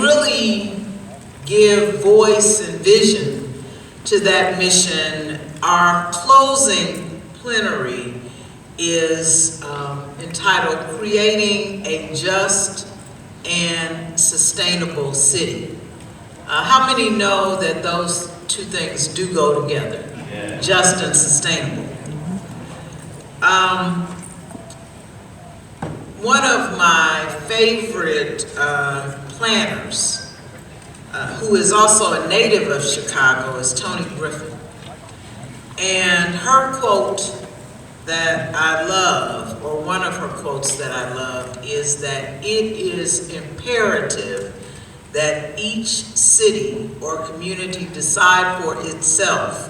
really give voice and vision to that mission, our closing plenary is entitled Creating a Just and Sustainable City. How many know that those two things do go together? Yeah. Just and sustainable. One of my favorite planners, who is also a native of Chicago, is Toni Griffin. And her quote that I love, or one of her quotes that I love, is that it is imperative that each city or community decide for itself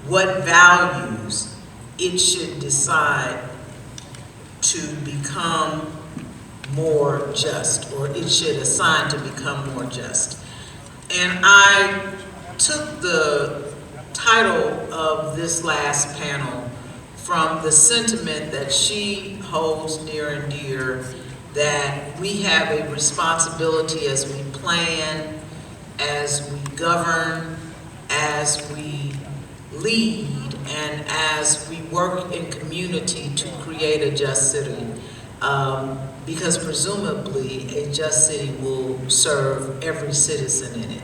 what values it should decide to become more just, or it should assign to become more just. And I took the title of this last panel from the sentiment that she holds near and dear, that we have a responsibility as we plan, as we govern, as we lead, and as we work in community to create a just city. Because presumably a just city will serve every citizen in it,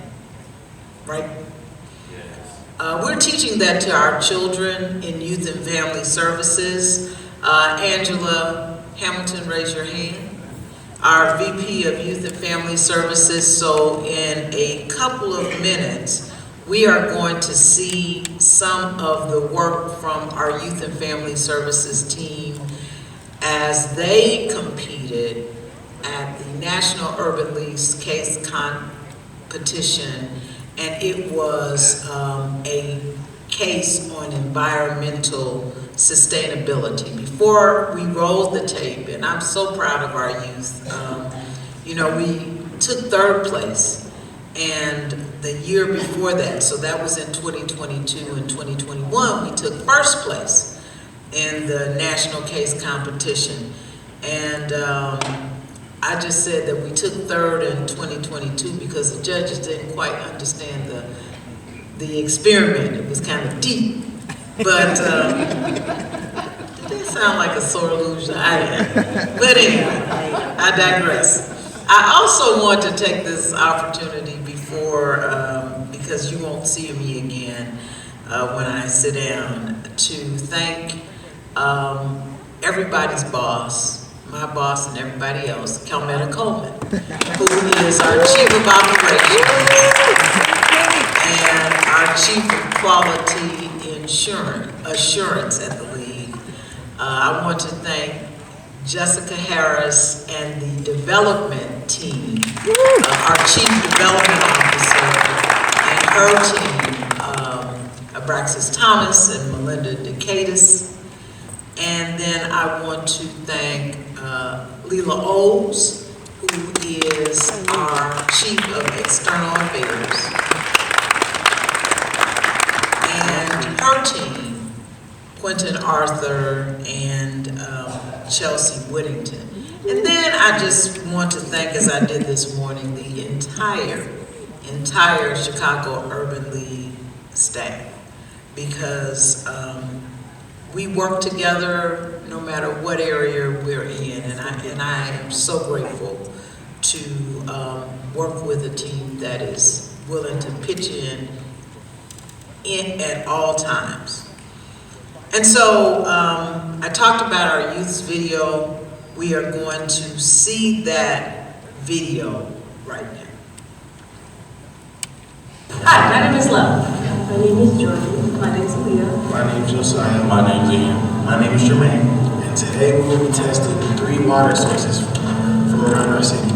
right? Yes. We're teaching that to our children in Youth and Family Services. Angela Hamilton, raise your hand. Our VP of Youth and Family Services. So in a couple of minutes, we are going to see some of the work from our Youth and Family Services team as they competed at the National Urban League's case competition, and it was a case on environmental sustainability. Before we rolled the tape, and I'm so proud of our youth, we took third place, and the year before that, so that was in 2022 and 2021, we took first place in the national case competition. And I just said that we took third in 2022 because the judges didn't quite understand the experiment. It was kind of deep, but it didn't sound like a sore loser. But anyway, I digress. I also want to take this opportunity before, because you won't see me again when I sit down, to thank everybody's boss, my boss and everybody else, Calmetta Coleman, who is our Chief of Operations and our Chief of Quality Assurance at the League. I want to thank Jessica Harris and the development team, our Chief Development Officer and her team, Abraxas Thomas and Melinda Decatus. And then I want to thank Leela Oles, who is our Chief of External Affairs, and her team, Quentin Arthur and Chelsea Whittington. And then I just want to thank, as I did this morning, the entire Chicago Urban League staff, because we work together no matter what area we're in, and I am so grateful to work with a team that is willing to pitch in at all times. And so I talked about our youth's video. We are going to see that video right now. Hi, my name is Love. My name is Jordan. My name is Leah. My name is Josiah. My name is Ian. My name is Jermaine. And today we will be testing 3 water sources from around our city.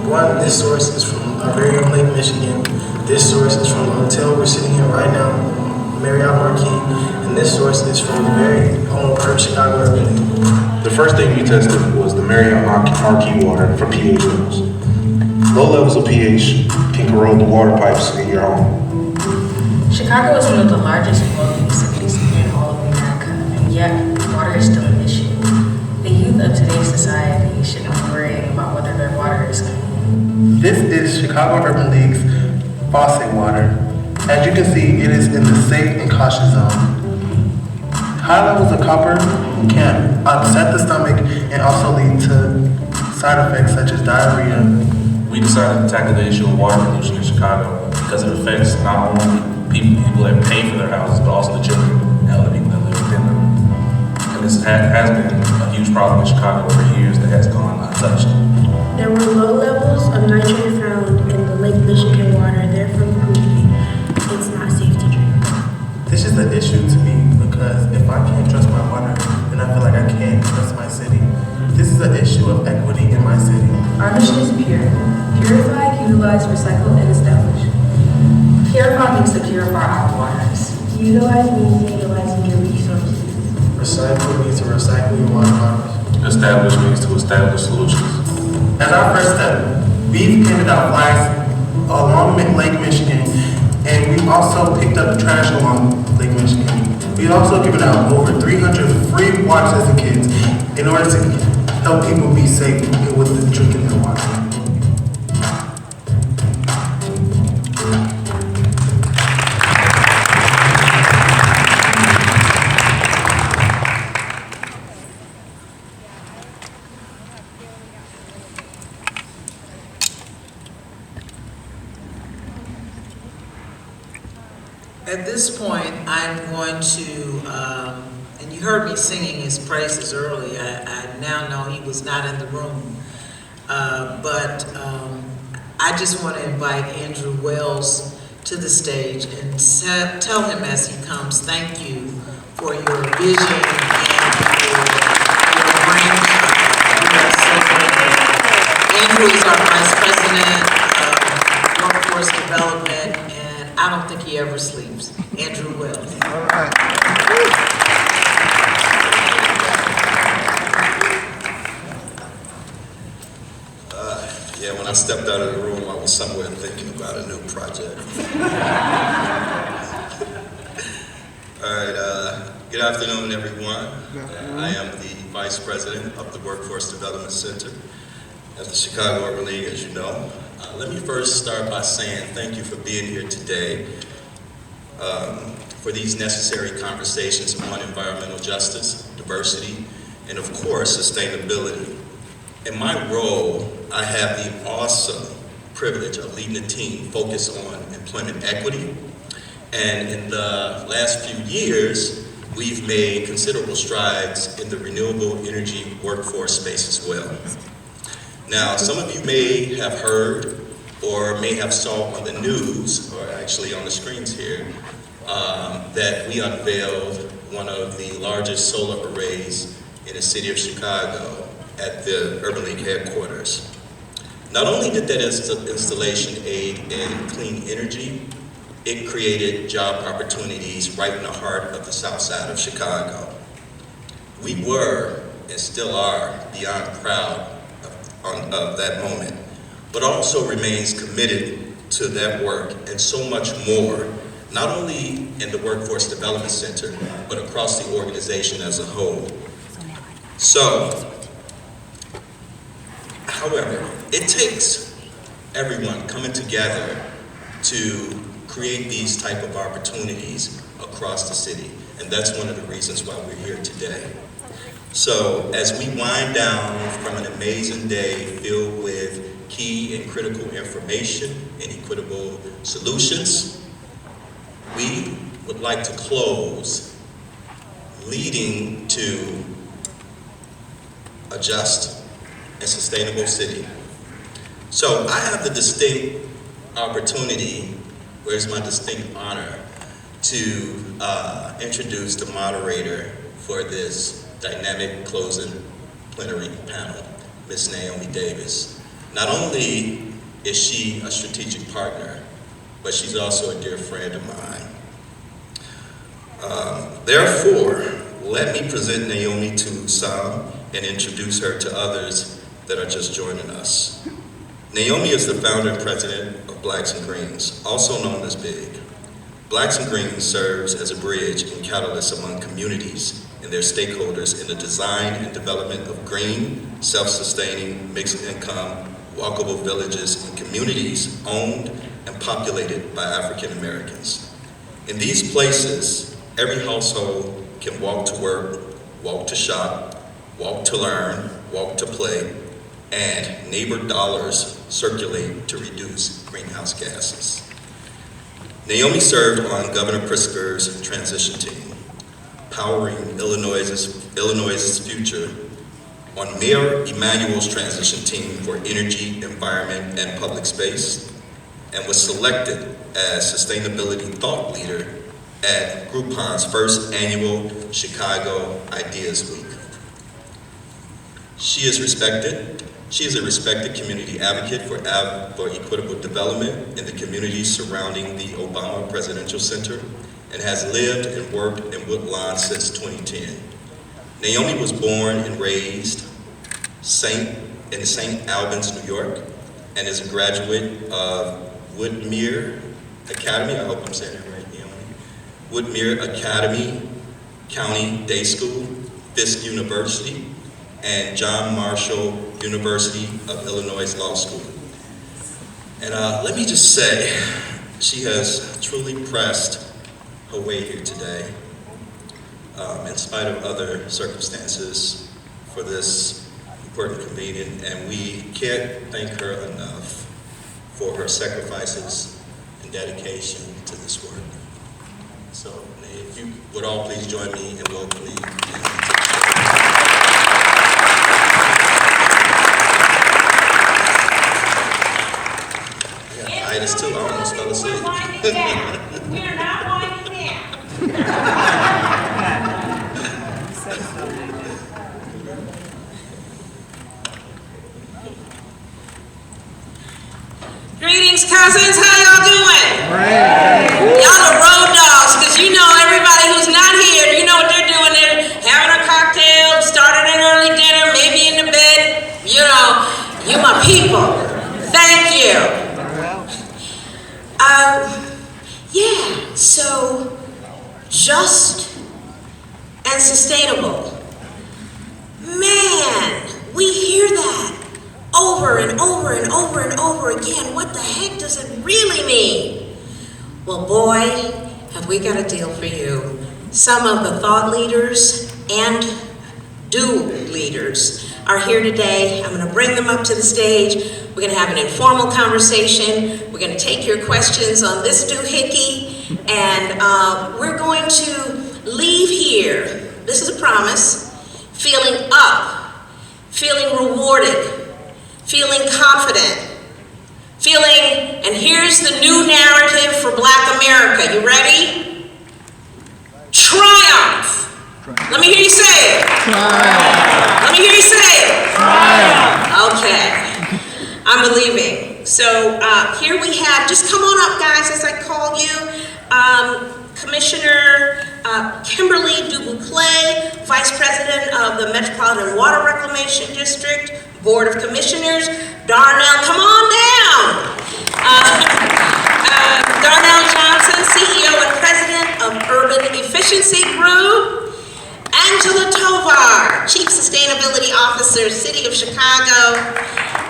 One, this source is from our very own Lake Michigan. This source is from the hotel we're sitting in right now, Marriott Marquis. And this source is from the very own Perk Chicago Urban League. The first thing we tested was the Marriott Marquis water for pH levels. Low levels of pH can corrode the water pipes in your home. Chicago is one of the largest and wealthiest cities in all of America, and yet water is still an issue. The youth of today's society should be worrying about whether their water is clean. This is Chicago Urban League's faucet water. As you can see, it is in the safe and cautious zone. High levels of copper can upset the stomach and also lead to side effects such as diarrhea. We decided to tackle the issue of water pollution in Chicago because it affects not only people that pay for their houses, but also the children and other people that live within them. And this has been a huge problem in Chicago for years that has gone untouched. There were low levels of nitrate found in the Lake Michigan water, therefore proving it's not safe to drink. This is an issue to me because if I can't trust my water, then I feel like I can't trust my city. This is an issue of equity in my city. Our mission is pure. Purify, utilize, recycle, and establish. Purify means to purify our waters. Utilize means utilizing your resources. Recycle means to recycle your water bottles. Establish means to establish solutions. As our first step, we've handed out flags along Lake Michigan, and we've also picked up trash along Lake Michigan. We've also given out over 300 free water to kids in order to help people be safe with the drinking their water. At this point, I'm going to, and you heard me singing his praises earlier. I now know he was not in the room. But I just want to invite Andrew Wells to the stage and tell him as he comes, thank you for your vision and for your brainchild. You are so grateful. Andrew is our Vice President of Workforce Development, and I don't think he ever sleeps. Andrew Wells. All right. Yeah, when I stepped out of the room, I was somewhere thinking about a new project. All right, good afternoon, everyone. I am the Vice President of the Workforce Development Center at the Chicago Urban League, as you know. Let me first start by saying thank you for being here today for these necessary conversations on environmental justice, diversity, and of course, sustainability. In my role, I have the awesome privilege of leading a team focused on employment equity. And in the last few years, we've made considerable strides in the renewable energy workforce space as well. Now, some of you may have heard or may have saw on the news, or actually on the screens here, that we unveiled one of the largest solar arrays in the city of Chicago at the Urban League headquarters. Not only did that installation aid in clean energy, it created job opportunities right in the heart of the south side of Chicago. We were, and still are, beyond proud of that moment, but also remains committed to that work and so much more, not only in the Workforce Development Center, but across the organization as a whole. So, however, it takes everyone coming together to create these type of opportunities across the city, and that's one of the reasons why we're here today. So, as we wind down from an amazing day filled with key and critical information and equitable solutions, we would like to close leading to a just and sustainable city. So I have the distinct opportunity, where's my distinct honor, to introduce the moderator for this dynamic closing plenary panel, Ms. Naomi Davis. Not only is she a strategic partner, but she's also a dear friend of mine. Therefore, let me present Naomi to some and introduce her to others that are just joining us. Naomi is the founder and president of Blacks and Greens, also known as BIG. Blacks and Greens serves as a bridge and catalyst among communities and their stakeholders in the design and development of green, self-sustaining, mixed income walkable villages, and communities owned and populated by African Americans. In these places, every household can walk to work, walk to shop, walk to learn, walk to play, and neighbor dollars circulate to reduce greenhouse gases. Naomi served on Governor Pritzker's transition team, powering Illinois' future, on Mayor Emanuel's transition team for energy, environment, and public space, and was selected as sustainability thought leader at Groupon's first annual Chicago Ideas Week. She is a respected community advocate for equitable development in the communities surrounding the Obama Presidential Center and has lived and worked in Woodlawn since 2010. Naomi was born and raised in St. Albans, New York, and is a graduate of Woodmere Academy, I hope I'm saying it right, Naomi. Woodmere Academy County Day School, Fisk University, and John Marshall University of Illinois Law School. And let me just say, she has truly pressed her way here today, in spite of other circumstances, for this important convening, and we can't thank her enough for her sacrifices and dedication to this work. So, if you would all please join me in welcoming itis too, I almost fell asleep. We're not winding down. Greetings, cousins. How y'all doing? Y'all are road dogs, because you know everybody who's not here, you know what they're doing. They're having a cocktail, starting an early dinner, maybe in the bed. You know, you my people. Thank you. Yeah, so just and sustainable. Man, we hear that over and over and over and over again. What the heck does it really mean? Well, boy, have we got a deal for you. Some of the thought leaders and do leaders are here today. I'm going to bring them up to the stage. We're going to have an informal conversation. We're going to take your questions on this doohickey, and we're going to leave here, this is a promise, feeling up, feeling rewarded, feeling confident, feeling, and here's the new narrative for Black America. You ready? Triumph. Let me hear you say it. Triumph. Let me hear you say it. Triumph. Okay. I'm believing. So here we have, just come on up, guys, as I call you, Commissioner Kimberly DuBouclet, Vice President of the Metropolitan Water Reclamation District, Board of Commissioners. Darnell, come on down. Darnell Johnson, CEO and President of Urban Efficiency Group. Angela Tovar, Chief Sustainability Officer, City of Chicago.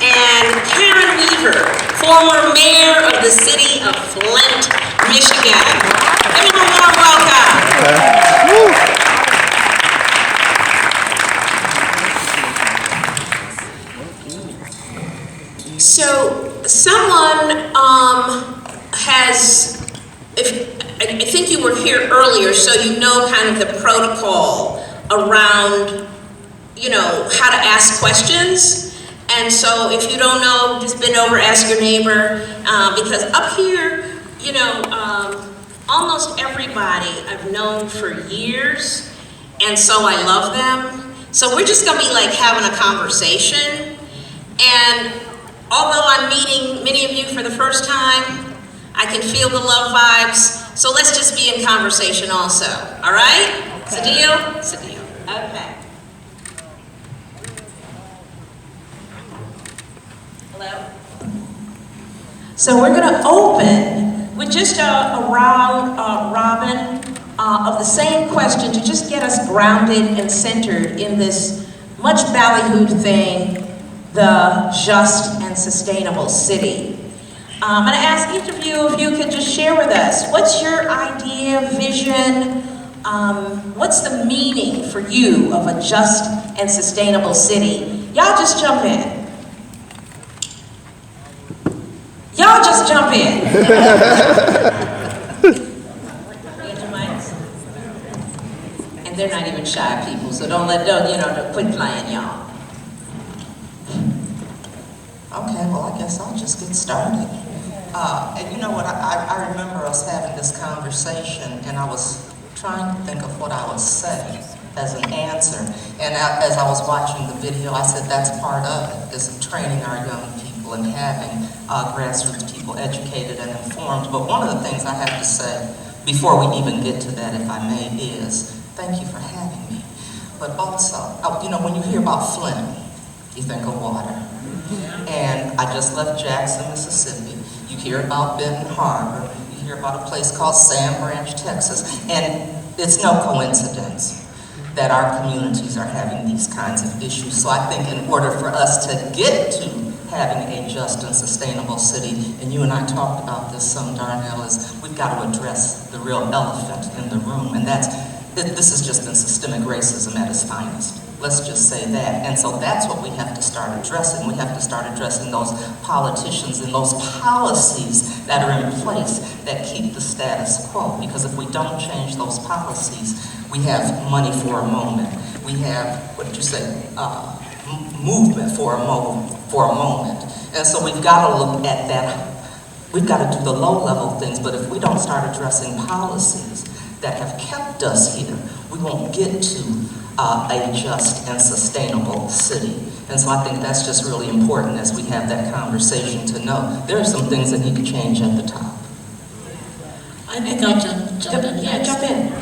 And Karen Weaver, former Mayor of the City of Flint, Michigan. Give them a warm welcome. So someone I think you were here earlier, so you know kind of the protocol around, you know, how to ask questions. And so if you don't know, just bend over, ask your neighbor, because up here, you know, almost everybody I've known for years, and so I love them. So we're just gonna be like having a conversation. And although I'm meeting many of you for the first time, I can feel the love vibes. So let's just be in conversation also, all right? Okay. It's a deal? It's a deal. Okay. Hello? So we're gonna open with just a round robin of the same question to just get us grounded and centered in this much ballyhooed thing the just and sustainable city. I'm going to ask each of you if you could just share with us, what's your idea, vision, what's the meaning for you of a just and sustainable city? Y'all just jump in. Y'all just jump in. And they're not even shy people, so don't quit playing, y'all. Okay, well, I guess I'll just get started. And you know what, I remember us having this conversation, and I was trying to think of what I would say as an answer. And as I was watching the video, I said that's part of it, is training our young people and having grassroots people educated and informed. But one of the things I have to say, before we even get to that, if I may, is thank you for having me. But also, you know, when you hear about Flint, you think of water. And I just left Jackson, Mississippi. You hear about Benton Harbor. You hear about a place called Sand Branch, Texas. And it's no coincidence that our communities are having these kinds of issues. So I think in order for us to get to having a just and sustainable city, and you and I talked about this some, Darnell, is we've got to address the real elephant in the room. And this has just been systemic racism at its finest. Let's just say that. And so that's what we have to start addressing. We have to start addressing those politicians and those policies that are in place that keep the status quo. Because if we don't change those policies, we have money for a moment. We have, what did you say, movement for a moment. And so we've got to look at that. We've got to do the low-level things, but if we don't start addressing policies that have kept us here, we won't get to a just and sustainable city. And so I think that's just really important as we have that conversation to know there are some things that need to change at the top. I think I'll jump in. Yeah, jump in.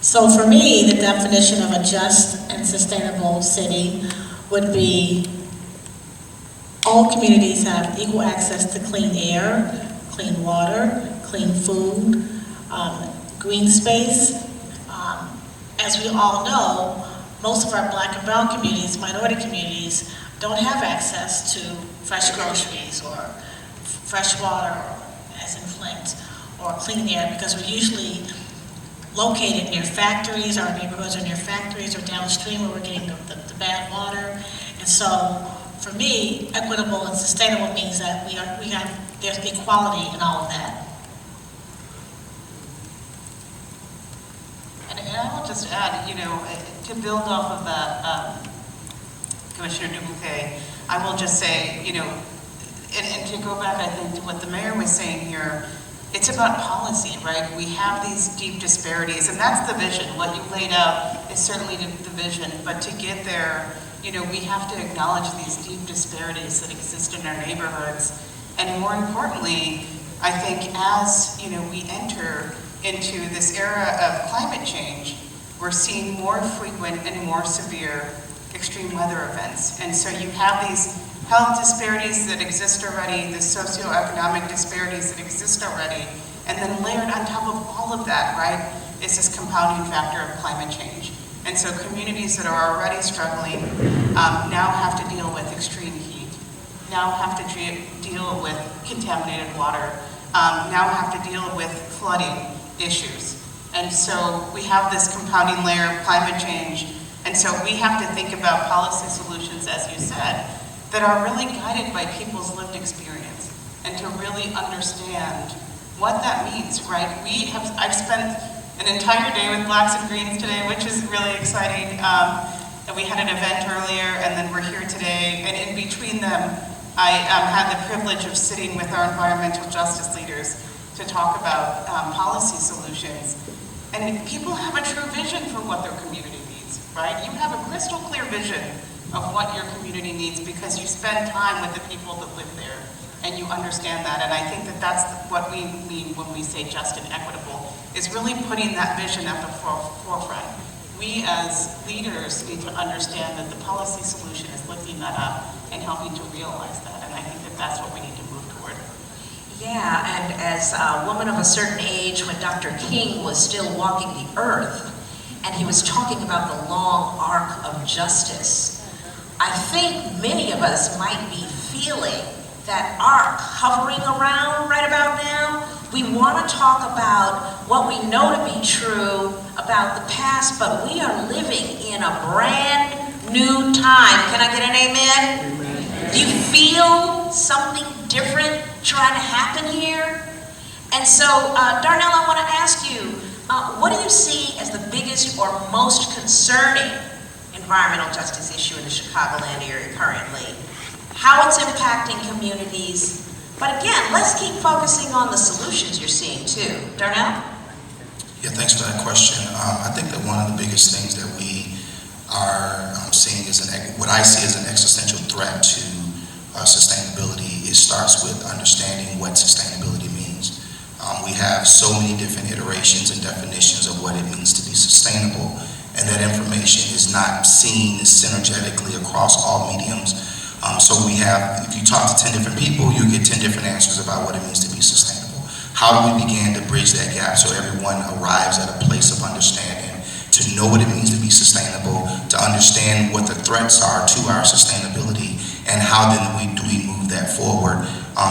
So for me, the definition of a just and sustainable city would be all communities have equal access to clean air, clean water, clean food, green space. As we all know, most of our Black and brown communities, minority communities, don't have access to fresh groceries or fresh water, as in Flint, or clean air, because we're usually located near factories. Our neighborhoods are near factories or downstream where we're getting the bad water. And so, for me, equitable and sustainable means that there's equality in all of that. And I will just add, you know, to build off of that, Commissioner Dubuque, I will just say, you know, and to go back, I think, to what the mayor was saying here, it's about policy, right? We have these deep disparities, and that's the vision. What you laid out is certainly the vision, but to get there, you know, we have to acknowledge these deep disparities that exist in our neighborhoods. And more importantly, I think as, you know, we enter into this era of climate change, we're seeing more frequent and more severe extreme weather events. And so you have these health disparities that exist already, the socioeconomic disparities that exist already, and then layered on top of all of that, right, is this compounding factor of climate change. And so communities that are already struggling now have to deal with extreme heat, now have to deal with contaminated water, now have to deal with flooding issues. And so we have this compounding layer of climate change. And so we have to think about policy solutions, as you said, that are really guided by people's lived experience and to really understand what that means, right? I've spent an entire day with Blacks and Greens today, which is really exciting. And we had an event earlier, and then we're here today. And in between them, I had the privilege of sitting with our environmental justice leaders to talk about policy solutions. And people have a true vision for what their community needs, right? You have a crystal clear vision of what your community needs because you spend time with the people that live there and you understand that. And I think that that's what we mean when we say just and equitable, is really putting that vision at the forefront. We as leaders need to understand that the policy solution is lifting that up and helping to realize that. And I think that that's what we need to move toward. Yeah, and as a woman of a certain age, when Dr. King was still walking the earth, and he was talking about the long arc of justice, I think many of us might be feeling that are hovering around right about now. We want to talk about what we know to be true about the past, but we are living in a brand new time. Can I get an amen? Amen. Do you feel something different trying to happen here? And so, Darnell, I want to ask you, what do you see as the biggest or most concerning environmental justice issue in the Chicagoland area currently? How it's impacting communities? But again, let's keep focusing on the solutions you're seeing too. Darnell? Yeah, thanks for that question. I think that one of the biggest things that we are seeing is what I see as an existential threat to sustainability. It starts with understanding what sustainability means. We have so many different iterations and definitions of what it means to be sustainable, and that information is not seen synergetically across all mediums. So we have, if you talk to 10 different people, you get 10 different answers about what it means to be sustainable. How do we begin to bridge that gap so everyone arrives at a place of understanding, to know what it means to be sustainable, to understand what the threats are to our sustainability, and how then do we move that forward?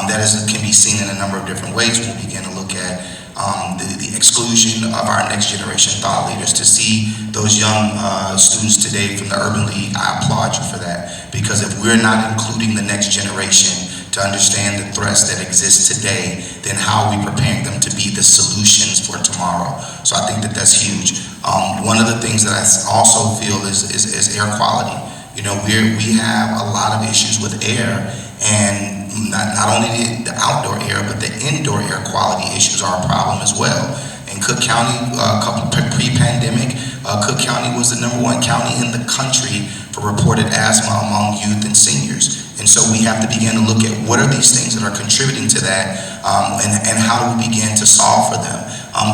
That can be seen in a number of different ways. We'll begin to look at the exclusion of our next generation thought leaders. To see those young students today from the Urban League, I applaud you for that, because if we're not including the next generation to understand the threats that exist today, then how are we preparing them to be the solutions for tomorrow? So I think that that's huge. One of the things that I also feel is air quality. You know, we have a lot of issues with air, and not only the outdoor air, but the indoor air quality issues are a problem as well. In Cook County, pre-pandemic, Cook County was the #1 county in the country for reported asthma among youth and seniors. And so we have to begin to look at what are these things that are contributing to that, and how do we begin to solve for them.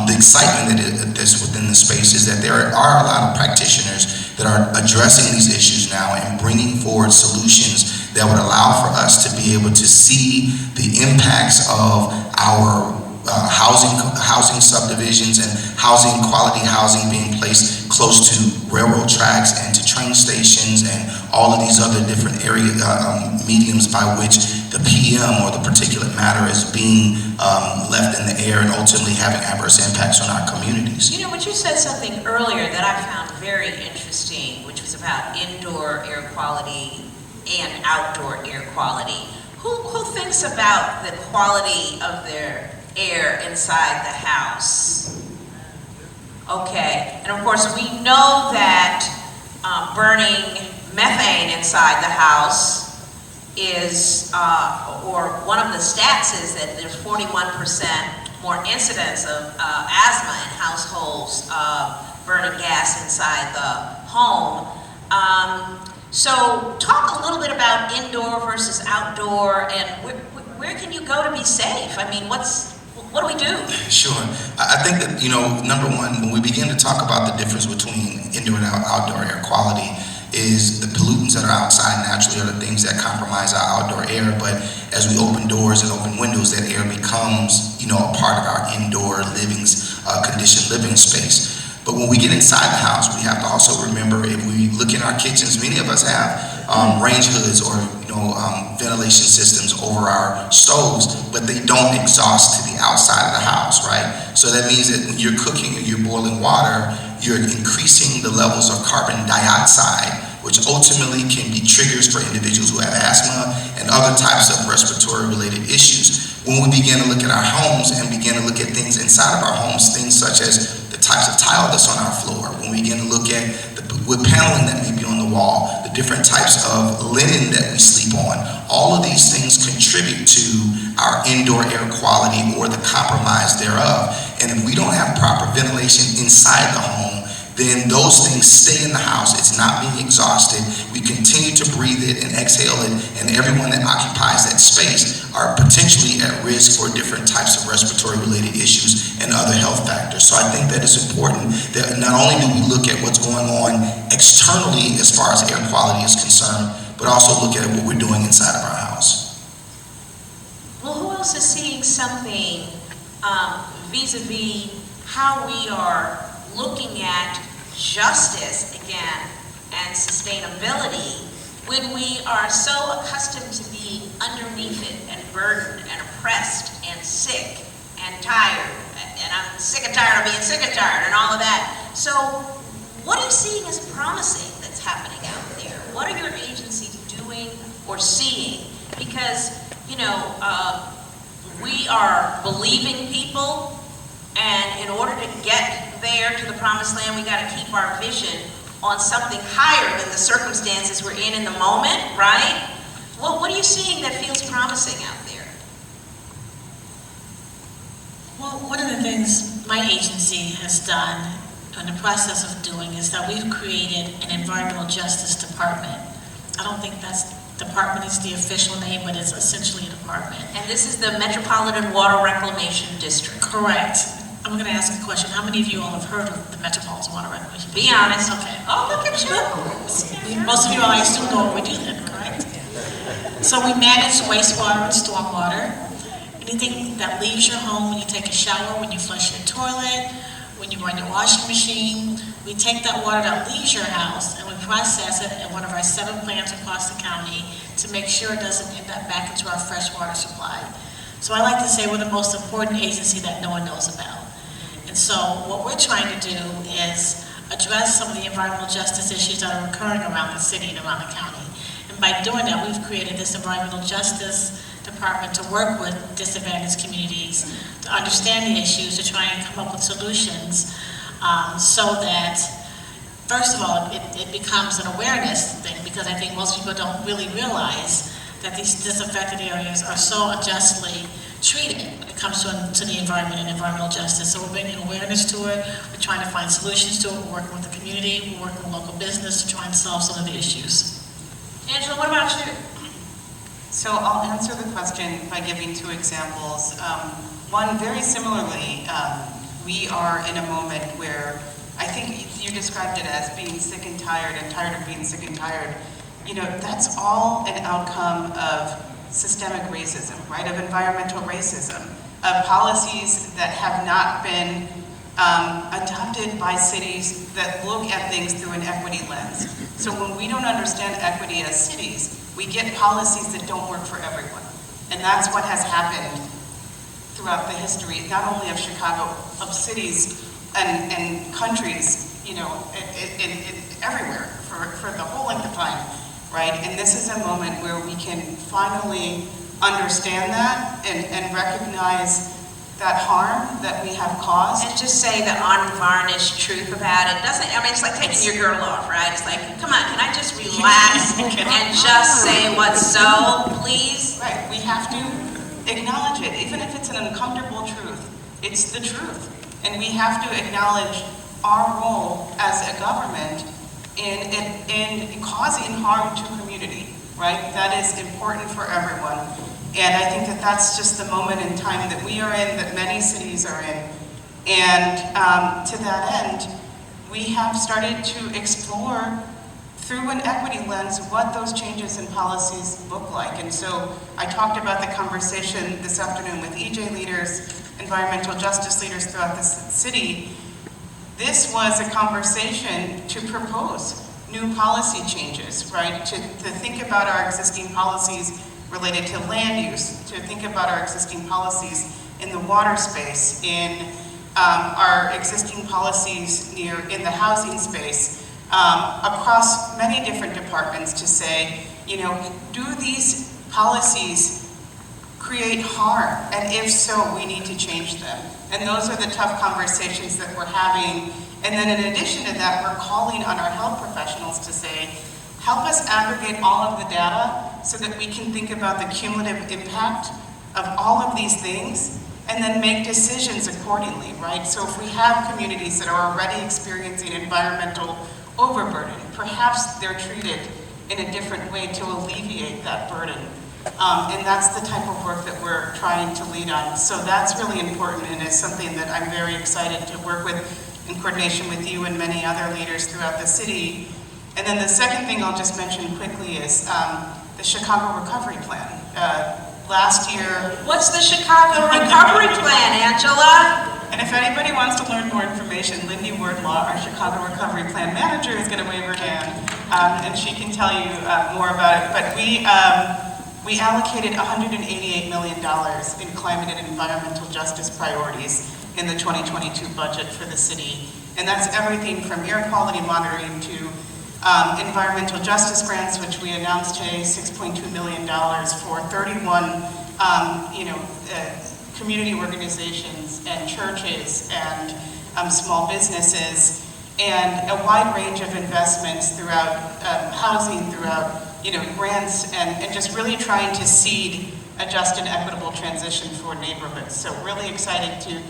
The excitement that's within the space is that there are a lot of practitioners that are addressing these issues now and bringing forward solutions that would allow for us to be able to see the impacts of our housing subdivisions and quality housing being placed close to railroad tracks and to train stations and all of these other different mediums by which the PM or the particulate matter is being left in the air and ultimately having adverse impacts on our communities. You know, but you said something earlier that I found very interesting, which was about indoor air quality and outdoor air quality. Who thinks about the quality of their air inside the house? Okay, and of course we know that burning methane inside the house is, or one of the stats is that there's 41% more incidence of asthma in households burning gas inside the home. So talk a little bit about indoor versus outdoor, and where can you go to be safe? I mean, what do we do? Sure. I think that, you know, #1, when we begin to talk about the difference between indoor and outdoor air quality, is the pollutants that are outside naturally are the things that compromise our outdoor air, but as we open doors and open windows, that air becomes, you know, a part of our indoor conditioned living space. But when we get inside the house, we have to also remember, if we look in our kitchens, many of us have range hoods or, you know, ventilation systems over our stoves, but they don't exhaust to the outside of the house, right? So that means that when you're cooking or you're boiling water, you're increasing the levels of carbon dioxide, which ultimately can be triggers for individuals who have asthma and other types of respiratory related issues. When we begin to look at our homes and begin to look at things inside of our homes, things such as the types of tile that's on our floor, when we begin to look at the wood paneling that may be on the wall, the different types of linen that we sleep on, all of these things contribute to our indoor air quality or the compromise thereof. And if we don't have proper ventilation inside the home, then those things stay in the house. It's not being exhausted. We continue to breathe it and exhale it, and everyone that occupies that space are potentially at risk for different types of respiratory related issues and other health factors. So I think that it's important that not only do we look at what's going on externally as far as air quality is concerned, but also look at what we're doing inside of our house. Well, who else is seeing something vis-a-vis how we are looking at justice again and sustainability when we are so accustomed to being underneath it and burdened and oppressed and sick and tired, and I'm sick and tired of being sick and tired and all of that. So what are you seeing as promising that's happening out there? What are your agencies doing or seeing? Because, you know, we are believing people, and in order to get there to the promised land, we got to keep our vision on something higher than the circumstances we're in the moment, right? Well, what are you seeing that feels promising out there? Well, one of the things my agency has done, in the process of doing, is that we've created an environmental justice department. I don't think that's department is the official name, but it's essentially a department. And this is the Metropolitan Water Reclamation District. Correct. I'm going to ask a question. How many of you all have heard of the Metropolitan Water Reclamation Be District? honest. Okay. Oh, look at you. Most of you all, I assume, know what we do then, correct? So we manage wastewater and stormwater. Anything that leaves your home when you take a shower, when you flush your toilet, when you run your washing machine, we take that water that leaves your house and we process it at one of our 7 plants across the county to make sure it doesn't end up back into our fresh water supply. So I like to say we're the most important agency that no one knows about. And so what we're trying to do is address some of the environmental justice issues that are occurring around the city and around the county. And by doing that, we've created this environmental justice department to work with disadvantaged communities, to understand the issues, to try and come up with solutions, so that, first of all, it becomes an awareness thing, because I think most people don't really realize that these disaffected areas are so unjustly treated when it comes to the environment and environmental justice. So we're bringing awareness to it, we're trying to find solutions to it, we're working with the community, we're working with local business to try and solve some of the issues. Angela, what about you? So I'll answer the question by giving 2 examples. One, very similarly, we are in a moment where I think you described it as being sick and tired of being sick and tired. You know, that's all an outcome of systemic racism, right? Of environmental racism, of policies that have not been adopted by cities that look at things through an equity lens. So when we don't understand equity as cities, we get policies that don't work for everyone. And that's what has happened throughout the history, not only of Chicago, of cities and countries, you know, in everywhere for the whole length of time, right? And this is a moment where we can finally understand that and recognize that harm that we have caused. And just say the unvarnished truth about it. Doesn't, I mean, it's like taking your girdle off, right? It's like, come on, can I just relax and just say what's so, please? Right, we have to acknowledge it, even if it's an uncomfortable truth. It's the truth. And we have to acknowledge our role as a government in causing harm to community, right? That is important for everyone. And I think that that's just the moment in time that we are in, that many cities are in. And to that end, we have started to explore through an equity lens what those changes in policies look like. And so I talked about the conversation this afternoon with EJ leaders, environmental justice leaders throughout the city. This was a conversation to propose new policy changes, right? To think about our existing policies related to land use, to think about our existing policies in the water space, in our existing policies in the housing space, across many different departments, to say, you know, do these policies create harm? And if so, we need to change them. And those are the tough conversations that we're having. And then in addition to that, we're calling on our health professionals to say, help us aggregate all of the data so that we can think about the cumulative impact of all of these things and then make decisions accordingly, right? So if we have communities that are already experiencing environmental overburden, perhaps they're treated in a different way to alleviate that burden. And that's the type of work that we're trying to lead on. So that's really important, and is something that I'm very excited to work with in coordination with you and many other leaders throughout the city. And then the second thing I'll just mention quickly is the Chicago Recovery Plan. Last year... What's the Chicago Recovery Plan, Angela? And if anybody wants to learn more information, Lindy Wardlaw, our Chicago Recovery Plan Manager, is going to wave her hand, and she can tell you more about it. But we allocated $188 million in climate and environmental justice priorities in the 2022 budget for the city. And that's everything from air quality monitoring to environmental justice grants, which we announced today, $6.2 million for 31 community organizations and churches and small businesses, and a wide range of investments throughout housing, throughout grants, and just really trying to seed a just and equitable transition for neighborhoods. So really excited to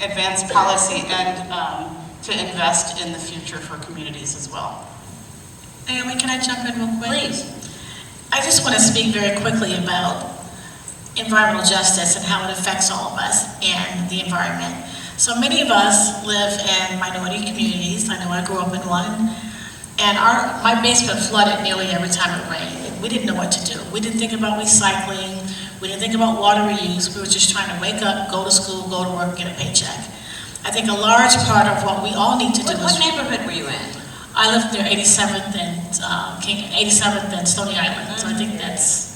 advance policy and to invest in the future for communities as well. Naomi, can I jump in real quick? Please. I just want to speak very quickly about environmental justice and how it affects all of us and the environment. So many of us live in minority communities. I know I grew up in one. And my basement flooded nearly every time it rained. We didn't know what to do. We didn't think about recycling. We didn't think about water reuse. We were just trying to wake up, go to school, go to work, get a paycheck. I think a large part of what we all need to do is... What neighborhood were you in? I lived near 87th and Stony Island. So I think that's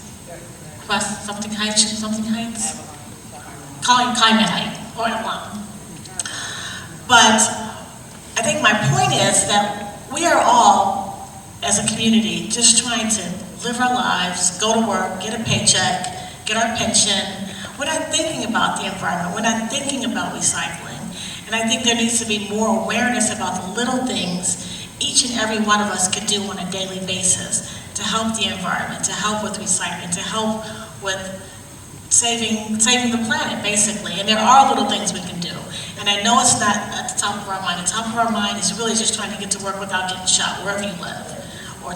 something Heights? Climate Heights, or But I think my point is that we are all, as a community, just trying to live our lives, go to work, get a paycheck, get our pension. We're not thinking about the environment. We're not thinking about recycling. And I think there needs to be more awareness about the little things each and every one of us could do on a daily basis to help the environment, to help with recycling, to help with saving the planet, basically. And there are little things we can do. And I know it's not at the top of our mind. The top of our mind is really just trying to get to work without getting shot wherever you live. Or,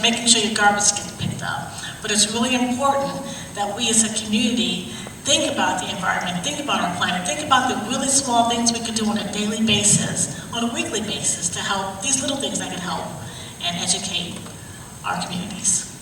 making sure your garbage gets picked up. But it's really important that we as a community think about the environment, think about our planet, think about the really small things we could do on a daily basis, on a weekly basis to help, these little things that can help and educate our communities.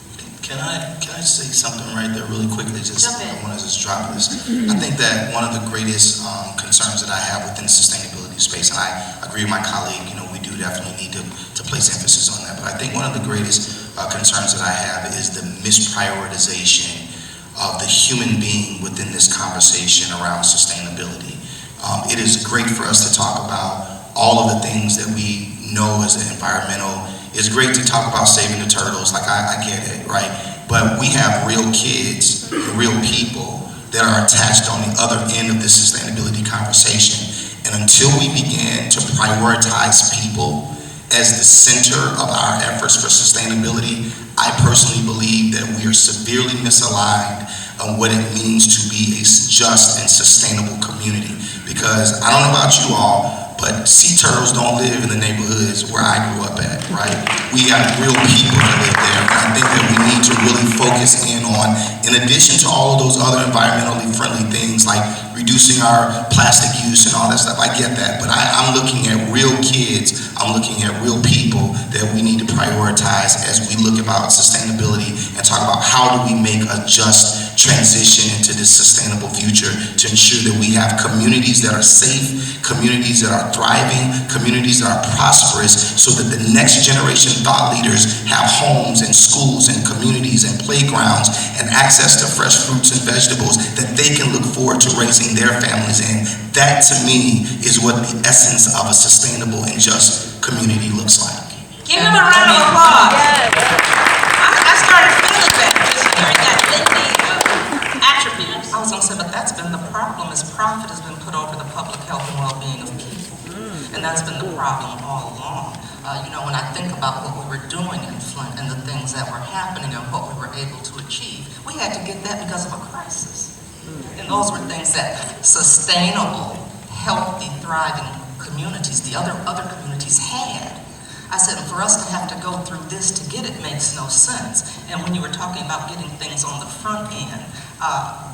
Can I say something right there really quickly? I want to just drop this. Mm-hmm. I think that one of the greatest concerns that I have within the sustainability space, and I agree with my colleague, we do definitely need to place emphasis on that, but I think one of the greatest concerns that I have is the misprioritization of the human being within this conversation around sustainability. It is great for us to talk about all of the things that we know as environmental. It's great to talk about saving the turtles, like I get it, right? But we have real kids, real people that are attached on the other end of this sustainability conversation. And until we begin to prioritize people as the center of our efforts for sustainability, I personally believe that we are severely misaligned on what it means to be a just and sustainable community. Because I don't know about you all, but sea turtles don't live in the neighborhoods where I grew up at, right? We got real people that live there, and I think that we need to really focus in on, in addition to all of those other environmentally friendly things like reducing our plastic use and all that stuff, I get that, but I'm looking at real kids, I'm looking at real people that we need to prioritize as we look about sustainability and talk about how do we make a just transition into this sustainable future to ensure that we have communities that are safe, communities that are thriving, communities that are prosperous, so that the next generation thought leaders have homes and schools and communities and playgrounds and access to fresh fruits and vegetables that they can look forward to raising their families in. That, to me, is what the essence of a sustainable and just community looks like. Give him a round of applause. Yes. I started feeling that, just hearing that Lindy attributes. I was going to say, but that's been the problem, is profit has been put over the public health and well-being of people. And that's been the problem all along. When I think about what we were doing in Flint and the things that were happening and what we were able to achieve, we had to get that because of a crisis. And those were things that sustainable, healthy, thriving communities, the other communities had. I said, for us to have to go through this to get it makes no sense. And when you were talking about getting things on the front end,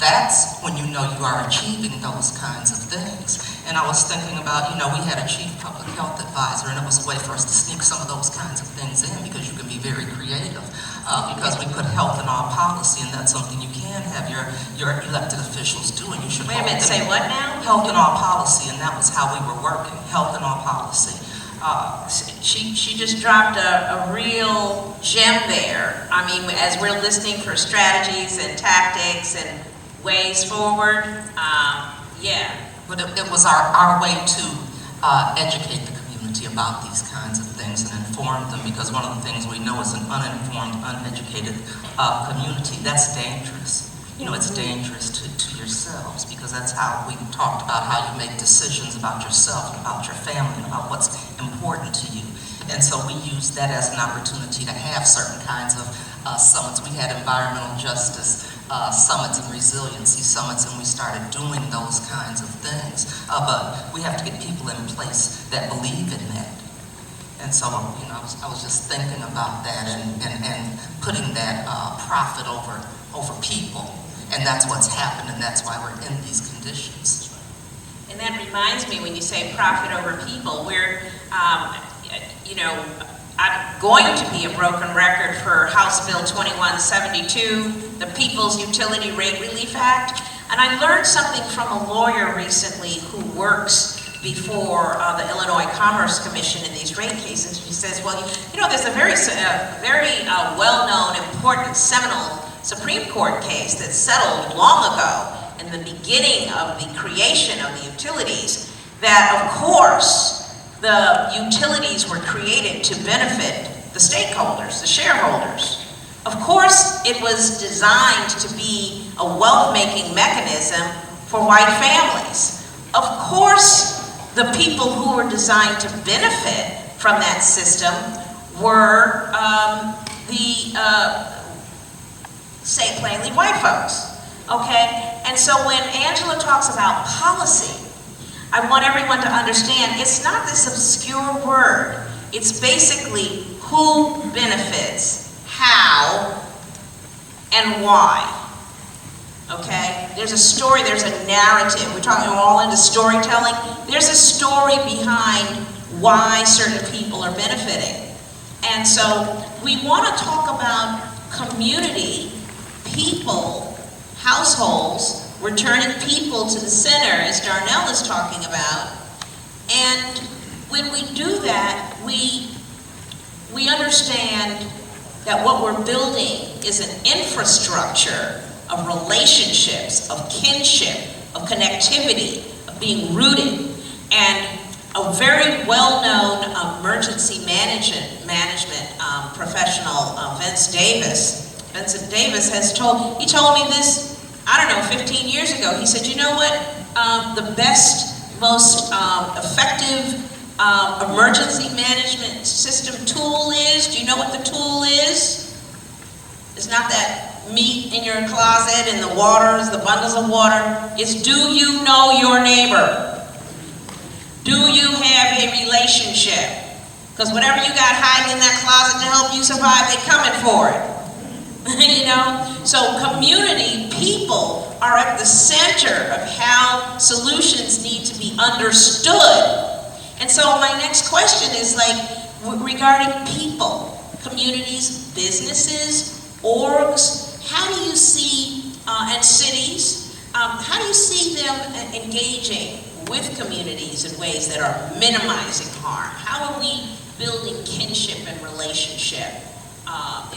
that's when you know you are achieving those kinds of things. And I was thinking about, we had a chief public health advisor, and it was a way for us to sneak some of those kinds of things in, because you can be very creative, because we put health in our policy, and that's something you can't can have your elected officials do, and you should Wait a hold minute, them. say what now? Health and all policy, and that was how we were working, health and all policy. She just dropped a real gem there. I mean, as we're listening for strategies and tactics and ways forward, yeah. But it was our way to educate the community about these kinds of things and inform them, because one of the things we know is an uninformed, uneducated community, that's dangerous. You know, it's dangerous to yourselves, because that's how we talked about how you make decisions about yourself and about your family and about what's important to you. And so we used that as an opportunity to have certain kinds of summits. We had environmental justice summits and resiliency summits, and we started doing those kinds of things. But we have to get people in place that believe in that. And so, you know, I was just thinking about that and putting that profit over people. And that's what's happened, and that's why we're in these conditions. And that reminds me, when you say profit over people, we're, you know, I'm going to be a broken record for House Bill 2172, the People's Utility Rate Relief Act. And I learned something from a lawyer recently who works before the Illinois Commerce Commission in these rate cases. She says, well, you know, there's a very well-known, important, seminal Supreme Court case that settled long ago in the beginning of the creation of the utilities, that of course the utilities were created to benefit the stakeholders, the shareholders. Of course it was designed to be a wealth-making mechanism for white families. Of course the people who were designed to benefit from that system were say it plainly, white folks, okay? And so when Angela talks about policy, I want everyone to understand it's not this obscure word. It's basically who benefits, how, and why, okay? There's a story, there's a narrative. We're all into storytelling. There's a story behind why certain people are benefiting. And so we want to talk about community, people, households. We're turning people to the center, as Darnell is talking about. And when we do that, we understand that what we're building is an infrastructure of relationships, of kinship, of connectivity, of being rooted. And a very well-known emergency management professional, Vincent Davis has told me this, I don't know, 15 years ago. He said, you know what, the best, most effective emergency management system tool is? Do you know what the tool is? It's not that meat in your closet and the waters, the bundles of water. It's, do you know your neighbor? Do you have a relationship? Because whatever you got hiding in that closet to help you survive, they're coming for it. You know? So community, people are at the center of how solutions need to be understood. And so my next question is regarding people, communities, businesses, orgs, how do you see, and cities, how do you see them engaging with communities in ways that are minimizing harm? How are we building kinship and relationship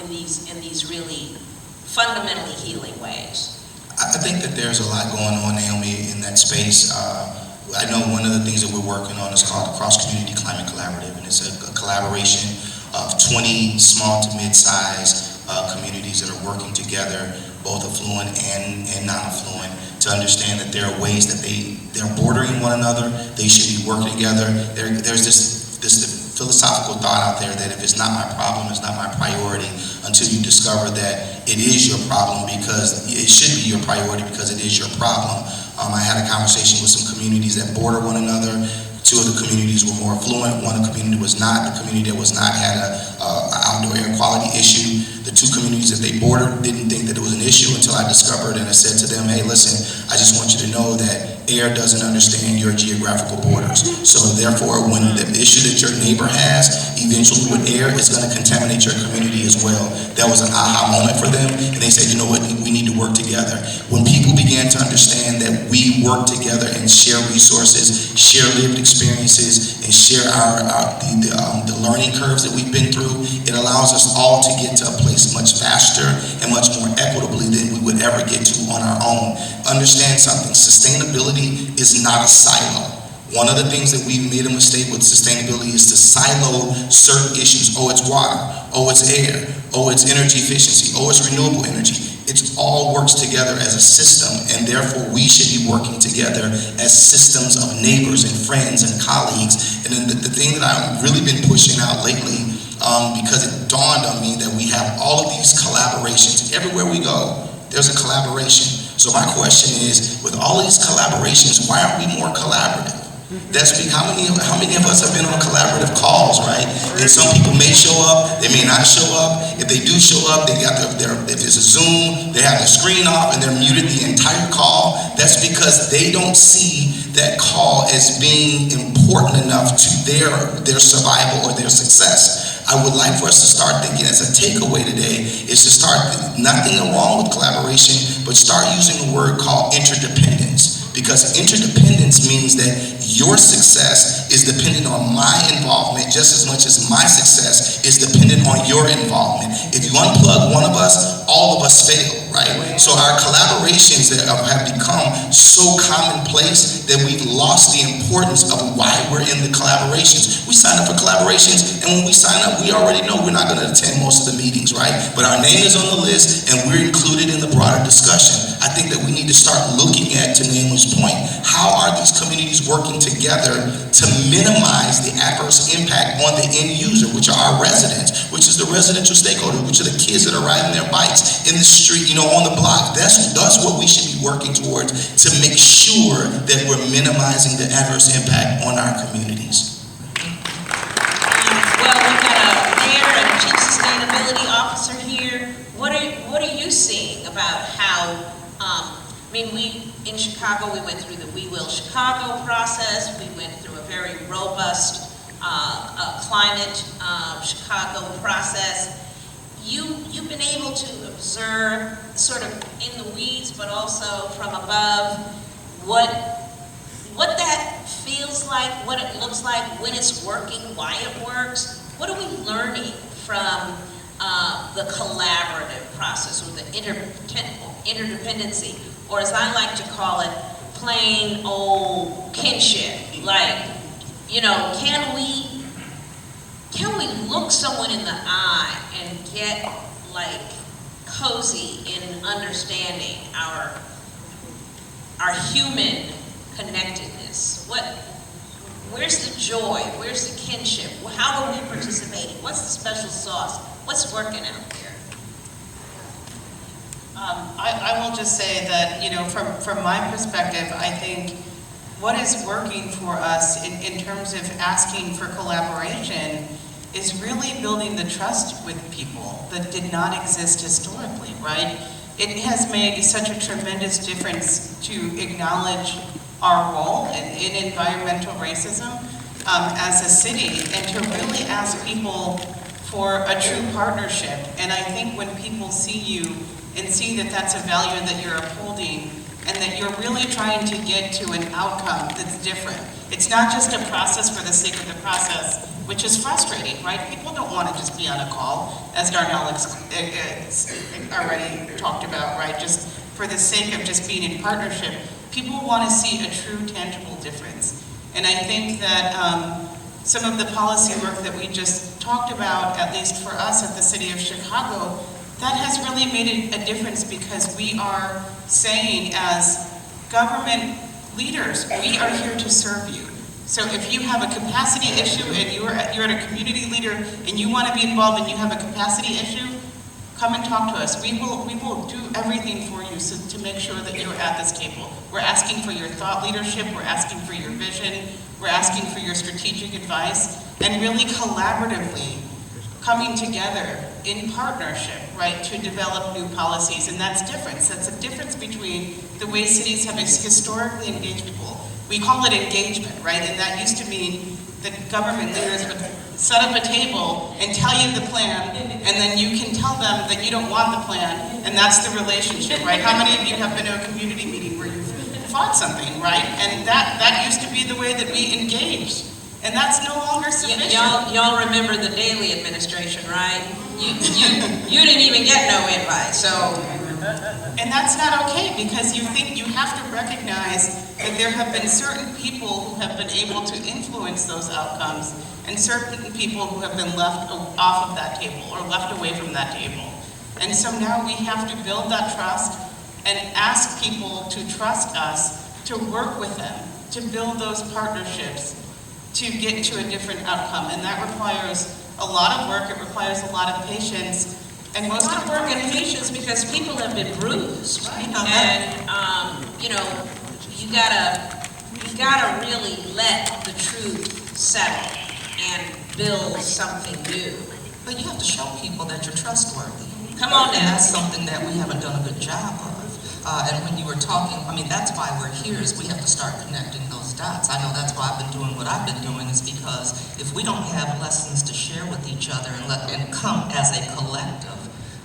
in these really fundamentally healing ways? I think that there's a lot going on, Naomi, in that space. I know one of the things that we're working on is called the Cross-Community Climate Collaborative, and it's a collaboration of 20 small to mid-sized communities that are working together, both affluent and non-affluent, to understand that there are ways that they're bordering one another, they should be working together. There's this philosophical thought out there that if it's not my problem, it's not my priority, until you discover that it is your problem, because it should be your priority because it is your problem. I had a conversation with some communities that border one another. Two of the communities were more affluent, one community was not. The community that was not had an outdoor air quality issue. The two communities that they bordered didn't think that it was an issue until I discovered and I said to them, hey, listen, I just want you to know that air doesn't understand your geographical borders. So therefore, when the issue that your neighbor has, eventually with air, is going to contaminate your community as well. That was an aha moment for them, and they said, you know what, we need to work together. When people began to understand that we work together and share resources, share lived experiences, and share the learning curves that we've been through, it allows us all to get to a place much faster and much more equitably than we would ever get to on our own. Understand something, sustainability is not a silo. One of the things that we've made a mistake with sustainability is to silo certain issues. Oh, it's water. Oh, it's air. Oh, it's energy efficiency. Oh, it's renewable energy. It all works together as a system, and therefore we should be working together as systems of neighbors and friends and colleagues. And then the thing that I've really been pushing out lately, because it dawned on me that we have all of these collaborations. Everywhere we go, there's a collaboration. So my question is, with all of these collaborations, why aren't we more collaborative? That's how many of us have been on collaborative calls, right? And some people may show up, they may not show up. If they do show up, they got if there's a Zoom, they have the screen off and they're muted the entire call. That's because they don't see that call as being important enough to their survival or their success. I would like for us to start thinking, as a takeaway today, is to start, nothing wrong with collaboration, but start using the word called interdependence. Because interdependence means that your success is dependent on my involvement just as much as my success is dependent on your involvement. If you unplug one of us, all of us fail, right? So our collaborations that have become so commonplace that we've lost the importance of why we're in the collaborations. We sign up for collaborations, and when we sign up, we already know we're not going to attend most of the meetings, right? But our name is on the list, and we're included in the broader discussion. I think that we need to start looking at, to Naomi's point, how are these communities working together to minimize the adverse impact on the end user, which are our residents, which is the residential stakeholder, which are the kids that are riding their bikes in the street, on the block. That's what we should be working towards, to make sure that we're minimizing the adverse impact on our communities. Well, we've got a mayor and a chief sustainability officer here. What are you seeing about how, in Chicago, we went through the We Will Chicago process. We went through a very robust climate Chicago process. You've been able to observe, sort of in the weeds, but also from above, what that feels like, what it looks like, when it's working, why it works. What are we learning from the collaborative process, or the interdependency, or as I like to call it, plain old kinship? Like, can we look someone in the eye and get cozy in understanding our human connectedness? Where's the joy? Where's the kinship? How are we participating? What's the special sauce? What's working out there? I will just say that, from my perspective, I think what is working for us in terms of asking for collaboration is really building the trust with people that did not exist historically, right? It has made such a tremendous difference to acknowledge our role in environmental racism as a city, and to really ask people for a true partnership. And I think when people see you and see that that's a value that you're upholding, and that you're really trying to get to an outcome that's different. It's not just a process for the sake of the process, which is frustrating, right? People don't want to just be on a call, as Darnell already talked about, right? Just for the sake of just being in partnership. People want to see a true, tangible difference. And I think that some of the policy work that we just talked about, at least for us at the City of Chicago, that has really made a difference, because we are saying, as government leaders, we are here to serve you. So if you have a capacity issue and you're a community leader and you want to be involved and you have a capacity issue, come and talk to us. We will do everything for you to make sure that you're at this table. We're asking for your thought leadership, we're asking for your vision, we're asking for your strategic advice, and really collaboratively coming together in partnership, right, to develop new policies, and that's different. That's a difference between the way cities have historically engaged people. We call it engagement, right, and that used to mean that government leaders would set up a table and tell you the plan, and then you can tell them that you don't want the plan, and that's the relationship, right? How many of you have been to a community meeting where you've fought something, right? And that used to be the way that we engaged. And that's no longer sufficient. Y'all remember the Daley administration, right? You didn't even get no invite, so. And that's not okay, because you have to recognize that there have been certain people who have been able to influence those outcomes, and certain people who have been left off of that table or left away from that table. And so now we have to build that trust and ask people to trust us, to work with them, to build those partnerships, to get to a different outcome. And that requires a lot of work, it requires a lot of patience, and most of work and patience, because people have been bruised, right? And you gotta really let the truth settle and build something new. But you have to show people that you're trustworthy. Come on now. And that's something that we haven't done a good job of. And when you were talking, I mean, that's why we're here, is we have to start connecting those dots. I know that's why I've been doing what I've been doing, is because if we don't have lessons to share with each other and come as a collective,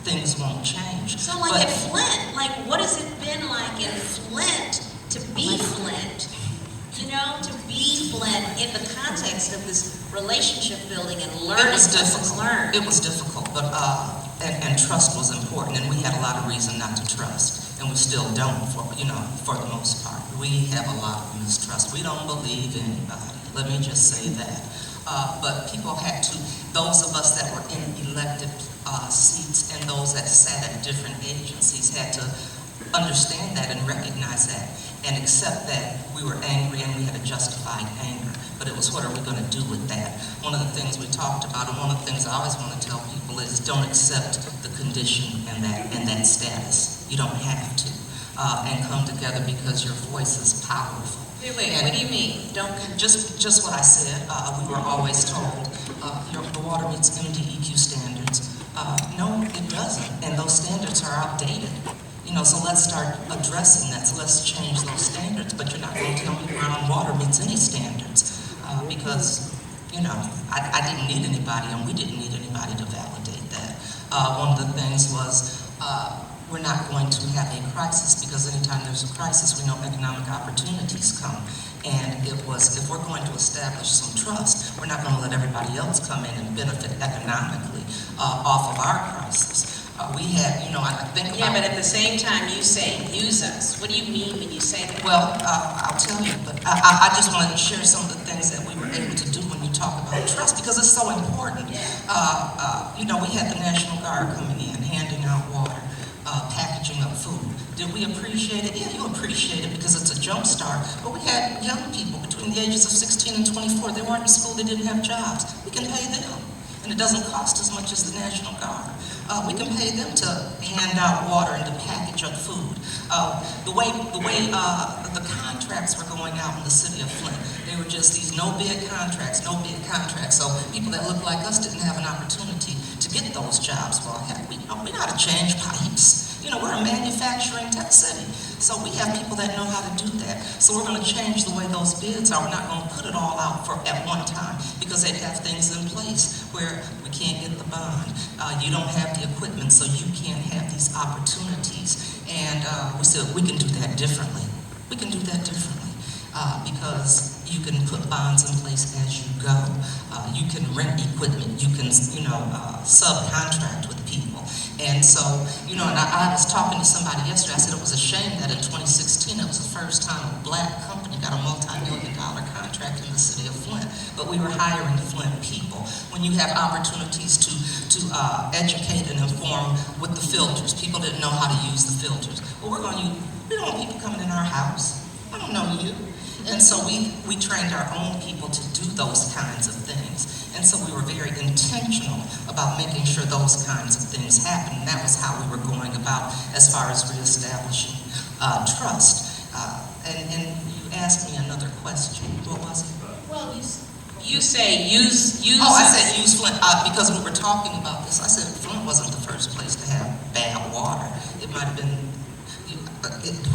things won't change. So in Flint, what has it been like in Flint to be Flint? To be Flint in the context of this relationship building and learning lessons learned. It was difficult, but and trust was important, and we had a lot of reason not to trust, and we still don't, for the most part. We have a lot of mistrust. We don't believe anybody. Let me just say that. But people had to, those of us that were in elected seats and those that sat at different agencies had to understand that and recognize that and accept that we were angry and we had a justified anger. But it was, what are we going to do with that? One of the things we talked about, and one of the things I always want to tell people, is don't accept the condition and that status. You don't have to. And come together, because your voice is powerful. Wait, what do you mean? Just what I said. We were always told the water meets MDEQ standards. No, it doesn't, and those standards are outdated. So let's start addressing that. So let's change those standards. But you're not going to tell me groundwater meets any standards, because I didn't need anybody, and we didn't need anybody to validate that. One of the things was, we're not going to have a crisis, because anytime there's a crisis, we know economic opportunities come. And it was, if we're going to establish some trust, we're not going to let everybody else come in and benefit economically off of our crisis. We had, I think about... Yeah, but at the same time, you say use us. What do you mean when you say that? Well, I'll tell you, but I just want to share some of the things that we were able to do when you talk about trust, because it's so important. We had the National Guard coming in, handing out water, packaging up food. Did we appreciate it? Yeah, you appreciate it because it's a jump start. But we had young people between the ages of 16 and 24. They weren't in school, they didn't have jobs. We can pay them. And it doesn't cost as much as the National Guard. We can pay them to hand out water and to package up food. The way the contracts were going out in the city of Flint, they were just these no-bid contracts. So people that looked like us didn't have an opportunity to get those jobs. Well, heck, we know how to change pipes. We're a manufacturing tech city. So we have people that know how to do that. So we're going to change the way those bids are. We're not going to put it all out at one time, because they'd have things in place where we can't get the bond. You don't have the equipment, so you can't have these opportunities. And we said we can do that differently. We can do that differently because you can put bonds in place as you go. You can rent equipment. You can, subcontract with people. And so, and I was talking to somebody yesterday. I said it was a shame that in 2016, it was the first time a black company got a multi-million-dollar contract in the city of Flint. But we were hiring Flint people. When you have opportunities to educate and inform with the filters, people didn't know how to use the filters. Well, we don't want people coming in our house. I don't know you. And so we trained our own people to do those kinds of things. And so we were very intentional about making sure those kinds of things happened. And that was how we were going about as far as reestablishing trust. And you asked me another question. What was it? Well, You say use. Oh, I said use Flint, because we were talking about this. I said Flint wasn't the first place to have bad water. It might have been,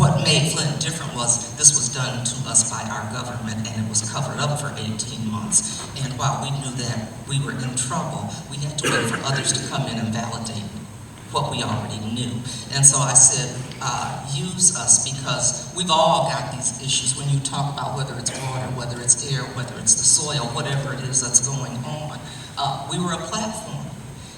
what made Flint different was this was done to us by our government, and it was covered up for 18 months. And while we knew that we were in trouble, we had to wait for others to come in and validate what we already knew. And so I said, use us, because we've all got these issues. When you talk about whether it's water, whether it's air, whether it's the soil, whatever it is that's going on, we were a platform.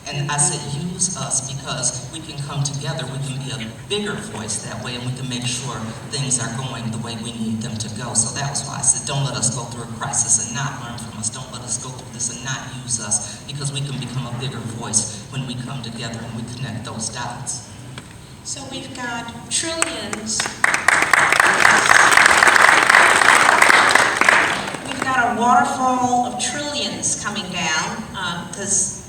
And I said, use us, because we can come together, we can be a bigger voice that way, and we can make sure things are going the way we need them to go. So that was why I said, don't let us go through a crisis and not learn from us. Don't let us go through this and not use us, because we can become a bigger voice when we come together and we connect those dots. So we've got trillions. We've got a waterfall of trillions coming down, because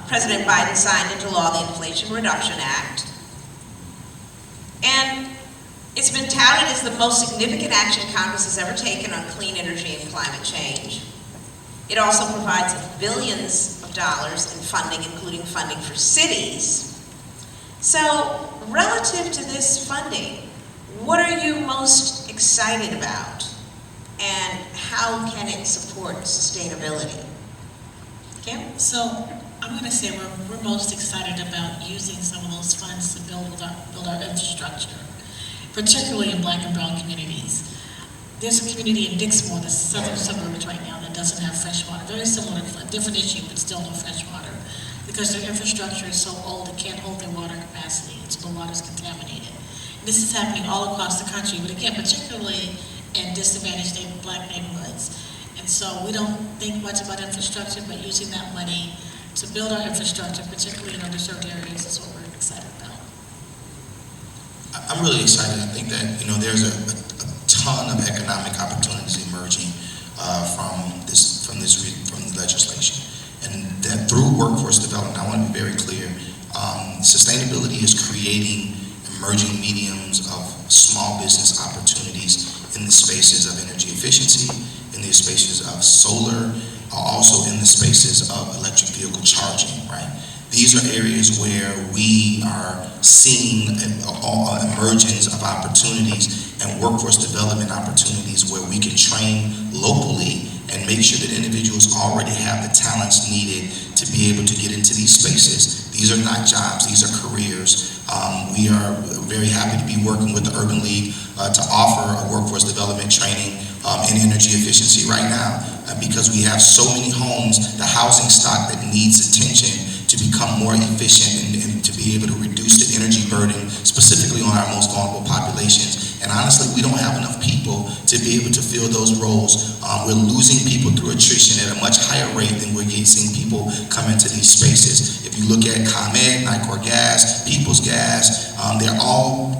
President Biden signed into law the Inflation Reduction Act. And it's been touted as the most significant action Congress has ever taken on clean energy and climate change. It also provides billions of dollars in funding, including funding for cities. So, relative to this funding, what are you most excited about? And how can it support sustainability? Kim? So I'm going to say we're most excited about using some of those funds to build our infrastructure, particularly in Black and brown communities. There's a community in Dixmoor, the southern suburbs right now, that doesn't have fresh water. Very similar, a different issue, but still no fresh water, because their infrastructure is so old it can't hold their water capacity, and so the water is contaminated. And this is happening all across the country, but again, particularly in disadvantaged Black neighborhoods. And so we don't think much about infrastructure, but using that money to build our infrastructure, particularly in underserved areas, is what we're excited about. I'm really excited. I think that, there's a ton of economic opportunities emerging from the legislation. And that through workforce development, I want to be very clear, sustainability is creating emerging mediums of small business opportunities in the spaces of energy efficiency, in the spaces of solar, also in the spaces of electric vehicle charging, right? These are areas where we are seeing an emergence of opportunities and workforce development opportunities where we can train locally and make sure that individuals already have the talents needed to be able to get into these spaces. These are not jobs, these are careers. We are very happy to be working with the Urban League to offer a workforce development training in energy efficiency right now, because we have so many homes, the housing stock that needs attention to become more efficient and to be able to reduce the energy burden, specifically on our most vulnerable populations. And honestly, we don't have enough people to be able to fill those roles. We're losing people through attrition at a much higher rate than we're seeing people come into these spaces. If you look at ComEd, Nicor Gas, People's Gas, they're all,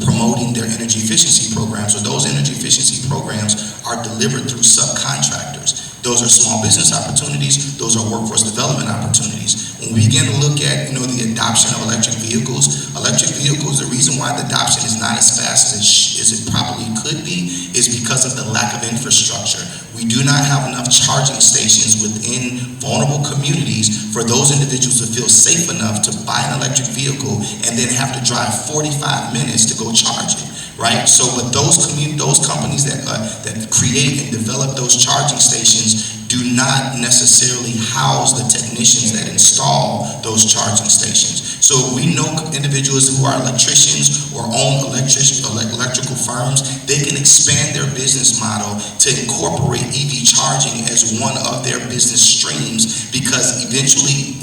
promoting their energy efficiency programs. So those energy efficiency programs are delivered through subcontractors. Those are small business opportunities. Those are workforce development opportunities. When we begin to look at, the adoption of electric vehicles, the reason why the adoption is not as fast as it probably could be is because of the lack of infrastructure. We do not have enough charging stations within vulnerable communities for those individuals to feel safe enough to buy an electric vehicle and then have to drive 45 minutes to go charge it. Right? So, but those companies that create and develop those charging stations do not necessarily house the technicians that install those charging stations. So we know individuals who are electricians or own electrical firms, they can expand their business model to incorporate EV charging as one of their business streams, because eventually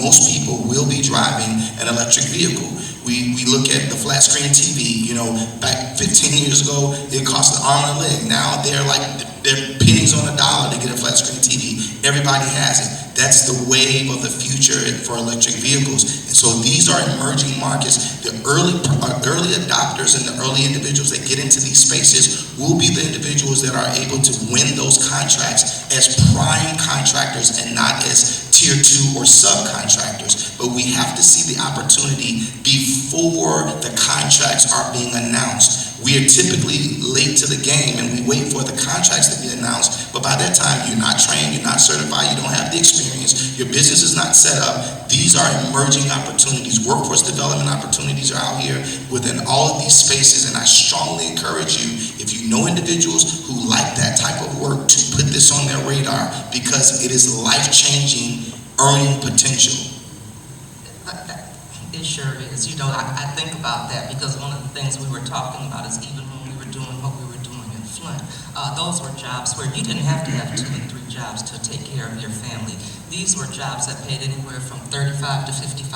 most people will be driving an electric vehicle. We look at the flat screen TV, back 15 years ago, it cost an arm and a leg. Now they're pennies on a dollar to get a flat screen TV. Everybody has it. That's the wave of the future for electric vehicles. And so these are emerging markets. The early adopters and the early individuals that get into these spaces will be the individuals that are able to win those contracts as prime contractors and not as tier 2 or subcontractors. But we have to see the opportunity before the contracts are being announced. We are typically late to the game and we wait for the contracts to be announced, but by that time you're not trained, you're not certified, you don't have the experience, your business is not set up. These are emerging opportunities. Workforce development opportunities are out here within all of these spaces, and I strongly encourage you, if you know individuals who like that type of work, to put this on their radar, because it is life-changing earning potential. It sure is. You know, I think about that because one of the things we were talking about is even when we were doing what we were doing in Flint, those were jobs where you didn't have to have 2 and 3 jobs to take care of your family. These were jobs that paid anywhere from $35 to $55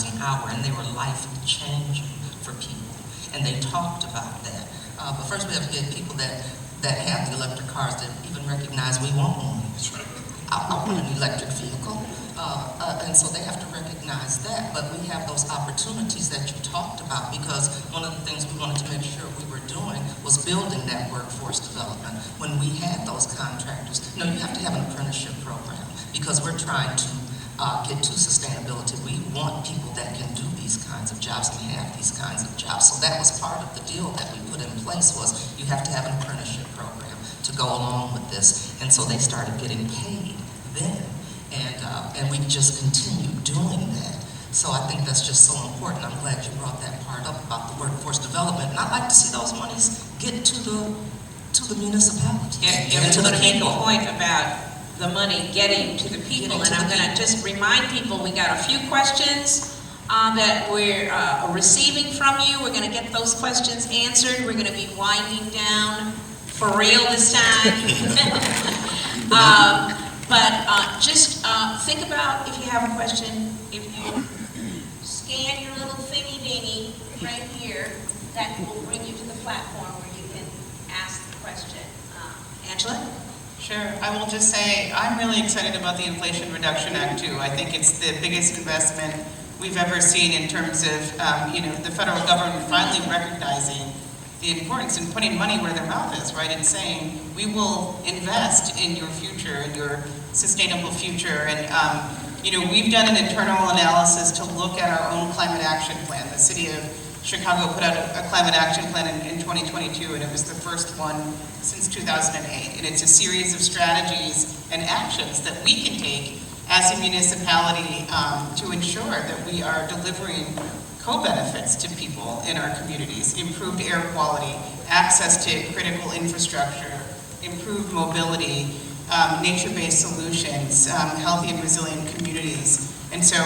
an hour, and they were life-changing for people. And they talked about that. But first we have to get people that have the electric cars that even recognize we want one. That's right. I want an electric vehicle. And so they have to recognize that, but we have those opportunities that you talked about, because one of the things we wanted to make sure we were doing was building that workforce development. When we had those contractors, you have to have an apprenticeship program, because we're trying to get to sustainability. We want people that can do these kinds of jobs and have these kinds of jobs. So that was part of the deal that we put in place, was you have to have an apprenticeship program to go along with this. And so they started getting paid then. And we just continue doing that. So I think that's just so important. I'm glad you brought that part up about the workforce development. And I'd like to see those monies get to the municipality. And to make a point about the money getting to the people, and I'm going to just remind people we got a few questions that we're receiving from you. We're going to get those questions answered. We're going to be winding down for real this time. But just think about, if you have a question, if you scan your little thingy-dingy right here, that will bring you to the platform where you can ask the question. Angela? Sure. I will just say I'm really excited about the Inflation Reduction Act too. I think it's the biggest investment we've ever seen in terms of the federal government finally recognizing the importance in putting money where their mouth is, right? And saying, we will invest in your future, in your sustainable future. And, we've done an internal analysis to look at our own climate action plan. The city of Chicago put out a climate action plan in 2022, and it was the first one since 2008. And it's a series of strategies and actions that we can take as a municipality to ensure that we are delivering co-benefits to people in our communities: improved air quality, access to critical infrastructure, improved mobility, nature-based solutions, healthy and resilient communities. And so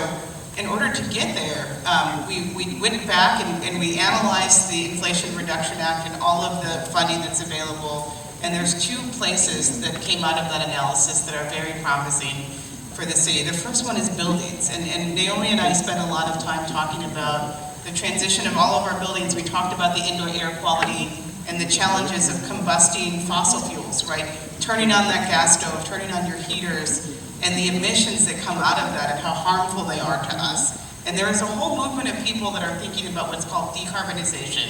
in order to get there, we went back and we analyzed the Inflation Reduction Act and all of the funding that's available. And there's 2 places that came out of that analysis that are very promising for the city. The first one is buildings, and Naomi and I spent a lot of time talking about the transition of all of our buildings. We talked about the indoor air quality and the challenges of combusting fossil fuels, right? Turning on that gas stove, turning on your heaters, and the emissions that come out of that and how harmful they are to us. And there is a whole movement of people that are thinking about what's called decarbonization.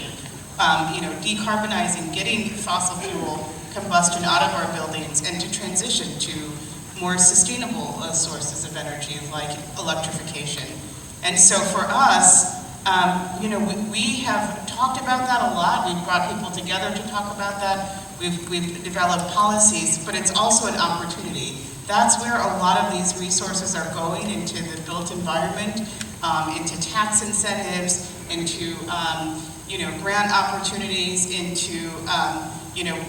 Decarbonizing, getting fossil fuel combustion out of our buildings and to transition to more sustainable sources of energy like electrification. And so for us, we have talked about that a lot. We've brought people together to talk about that. We've developed policies, but it's also an opportunity. That's where a lot of these resources are going, into the built environment, into tax incentives, into grant opportunities, into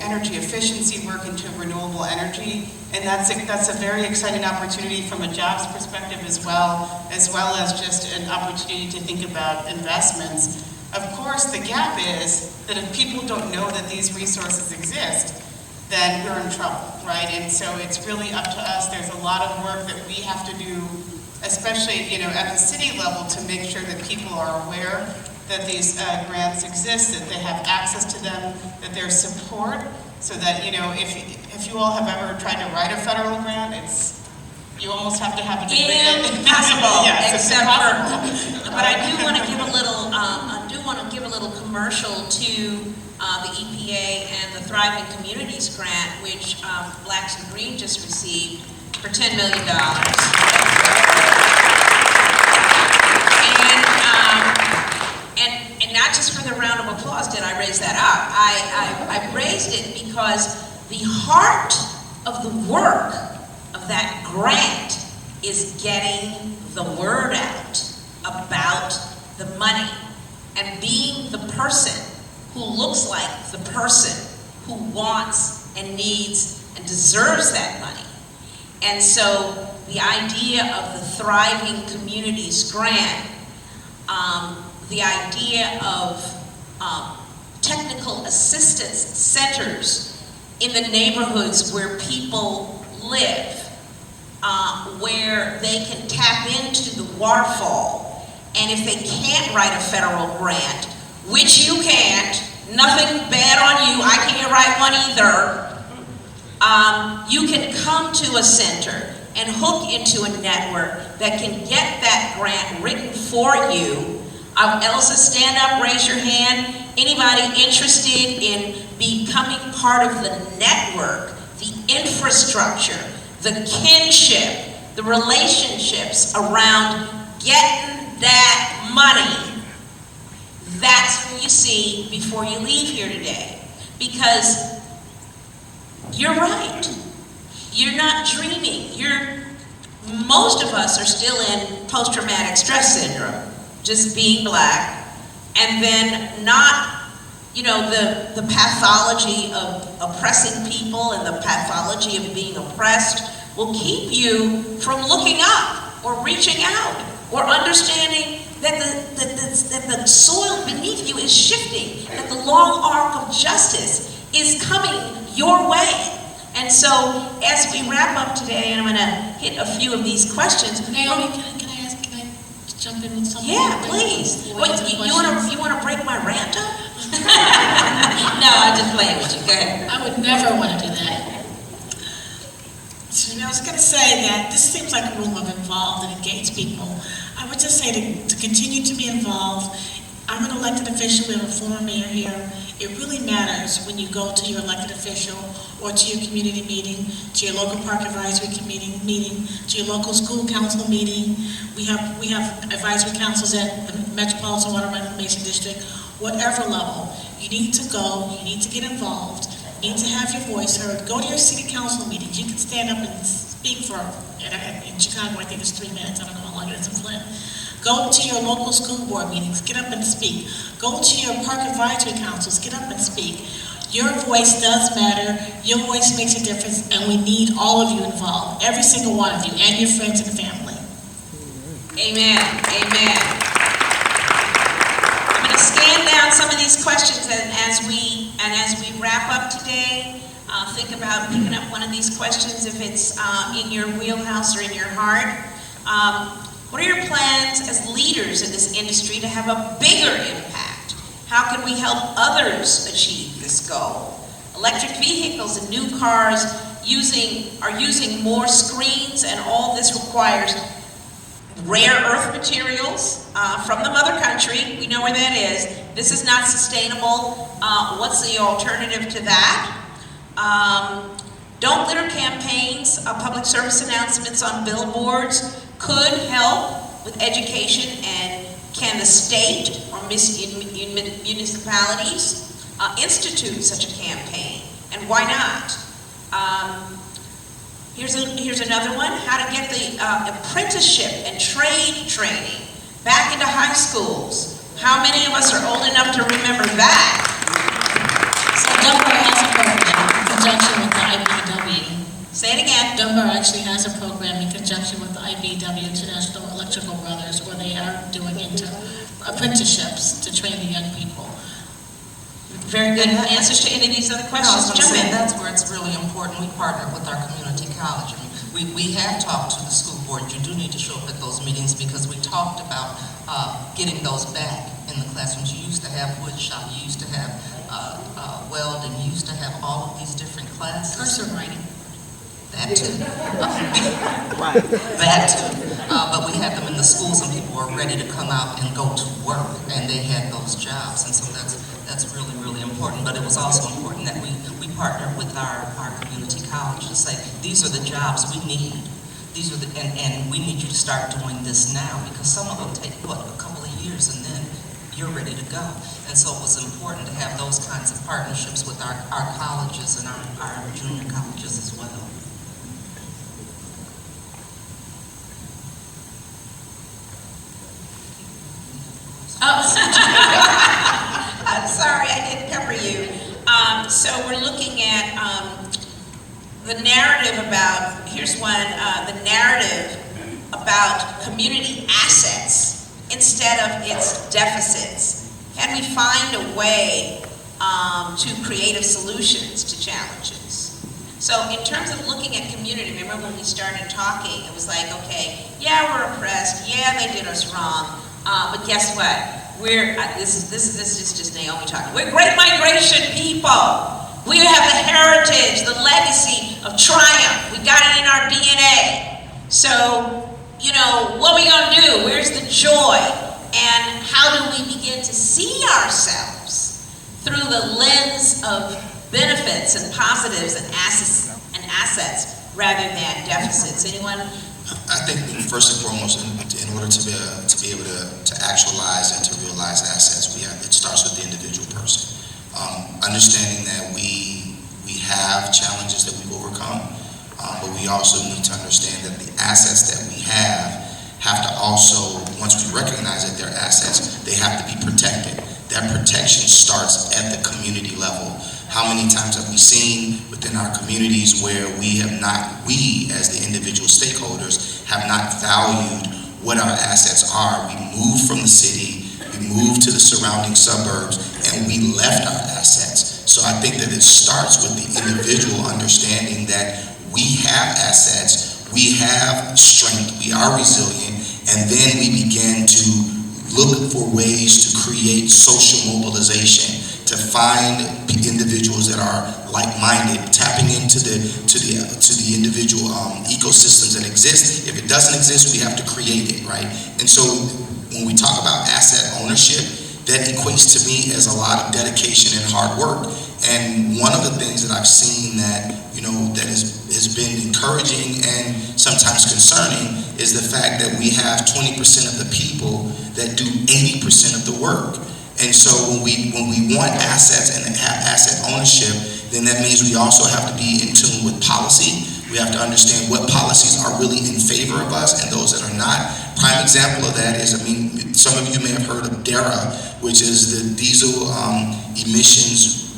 energy efficiency work, into renewable energy. And that's a very exciting opportunity from a jobs perspective as well as just an opportunity to think about investments. Of course, the gap is that if people don't know that these resources exist, then we're in trouble, right? And so it's really up to us. There's a lot of work that we have to do, especially at the city level, to make sure that people are aware that these grants exist, that they have access to them, that there's support, so that if you all have ever tried to write a federal grant, you almost have to have a degree. Impossible. Yes, except for. But I do want to give a little commercial to the EPA and the Thriving Communities Grant, which Blacks and Green just received for $10 million. And not just for the round of applause did I raise that up. I raised it because the heart of the work of that grant is getting the word out about the money and being the person who looks like the person who wants and needs and deserves that money. And so the idea of the Thriving Communities Grant, the idea of technical assistance centers in the neighborhoods where people live, where they can tap into the waterfall, and if they can't write a federal grant, which you can't, nothing bad on you, I can't write one either, you can come to a center and hook into a network that can get that grant written for you. Elsa, stand up, raise your hand. Anybody interested in becoming part of the network, the infrastructure, the kinship, the relationships around getting that money? That's what you see before you leave here today. Because you're right. You're not dreaming. Most of us are still in post-traumatic stress syndrome, just being black, and then not, the pathology of oppressing people and the pathology of being oppressed will keep you from looking up or reaching out or understanding that the soil beneath you is shifting, that the long arc of justice is coming your way. And so, as we wrap up today, and I'm going to hit a few of these questions. Naomi, can I jump in with something? Yeah, please. You want to break my rant up? No, I'm just playing with you. Go ahead. I would never want to do that. I was going to say that this seems like a room of involved and engaged people. I would just say to continue to be involved. I'm an elected official. We have a former mayor here. It really matters when you go to your elected official or to your community meeting, to your local park advisory committee meeting, to your local school council meeting. We have advisory councils at the Metropolitan Water Reclamation District, whatever level. You need to go, you need to get involved, you need to have your voice heard. Go to your city council meetings. You can stand up and speak for, in Chicago, I think it's 3 minutes. I don't know how long it is in Flint. Go to your local school board meetings, get up and speak. Go to your park advisory councils, get up and speak. Your voice does matter, your voice makes a difference, and we need all of you involved, every single one of you, and your friends and family. Amen, amen. I'm going to scan down some of these questions, and as we wrap up today, think about picking up one of these questions if it's in your wheelhouse or in your heart. What are your plans as leaders in this industry to have a bigger impact? How can we help others achieve this goal? Electric vehicles and new cars are using more screens, and all this requires rare earth materials from the mother country. We know where that is. This is not sustainable. What's the alternative to that? Don't litter campaigns, public service announcements on billboards could help with education, and can the state or municipalities institute such a campaign, and why not? Here's another one, how to get the apprenticeship and trade training back into high schools. How many of us are old enough to remember that? So Dunbar has a program in conjunction with the IBEW. Say it again. Dunbar actually has a program in conjunction with the IBEW, International Electrical Brothers, where they are doing apprenticeships to train the young people. Very good answers to any of these other questions. Jump in. That's where it's really important. We partner with our community college. We have talked to the school board. You do need to show up at those meetings, because we talked about getting those back in the classrooms. You used to have wood shop, you used to have weld, and you used to have all of these different classes. Cursor writing. That too. That too. But we had them in the schools, and people were ready to come out and go to work, and they had those jobs. And so that's really, really important. But it was also important that we partnered with our community college to say, these are the jobs we need. These are and we need you to start doing this now, because some of them take, a couple of years, and then you're ready to go. And so it was important to have those kinds of partnerships with our colleges and our junior colleges as well. Oh, I'm sorry, I didn't pepper you. So we're looking at the narrative about, here's one, the narrative about community assets instead of its deficits. Can we find a way to creative solutions to challenges? So in terms of looking at community, remember when we started talking, it was like, okay, yeah, we're oppressed, yeah, they did us wrong, but guess what? We're, this is just Naomi talking, we're great migration people. We have the heritage, the legacy of triumph. We got it in our DNA. So, you know, what are we gonna do? Where's the joy? And how do we begin to see ourselves through the lens of benefits and positives and assets rather than deficits? Anyone? I think first and foremost, in order to be able to actualize and to realize assets, it starts with the individual person. Understanding that we have challenges that we've overcome, but we also need to understand that the assets that we have to also, once we recognize that they're assets, they have to be protected. That protection starts at the community level. How many times have we seen within our communities where we as the individual stakeholders, have not valued what our assets are? We moved from the city, we moved to the surrounding suburbs, and we left our assets. So I think that it starts with the individual understanding that we have assets, we have strength, we are resilient, and then we begin to look for ways to create social mobilization, to find individuals that are like-minded, tapping into the individual ecosystems that exist. If it doesn't exist, we have to create it, right? And so when we talk about asset ownership, that equates to me as a lot of dedication and hard work. And one of the things that I've seen that, that has been encouraging and sometimes concerning is the fact that we have 20% of the people that do 80% of the work. And so when we want assets and have asset ownership, then that means we also have to be in tune with policy. We have to understand what policies are really in favor of us and those that are not. Prime example of that is, some of you may have heard of DERA, which is the diesel emissions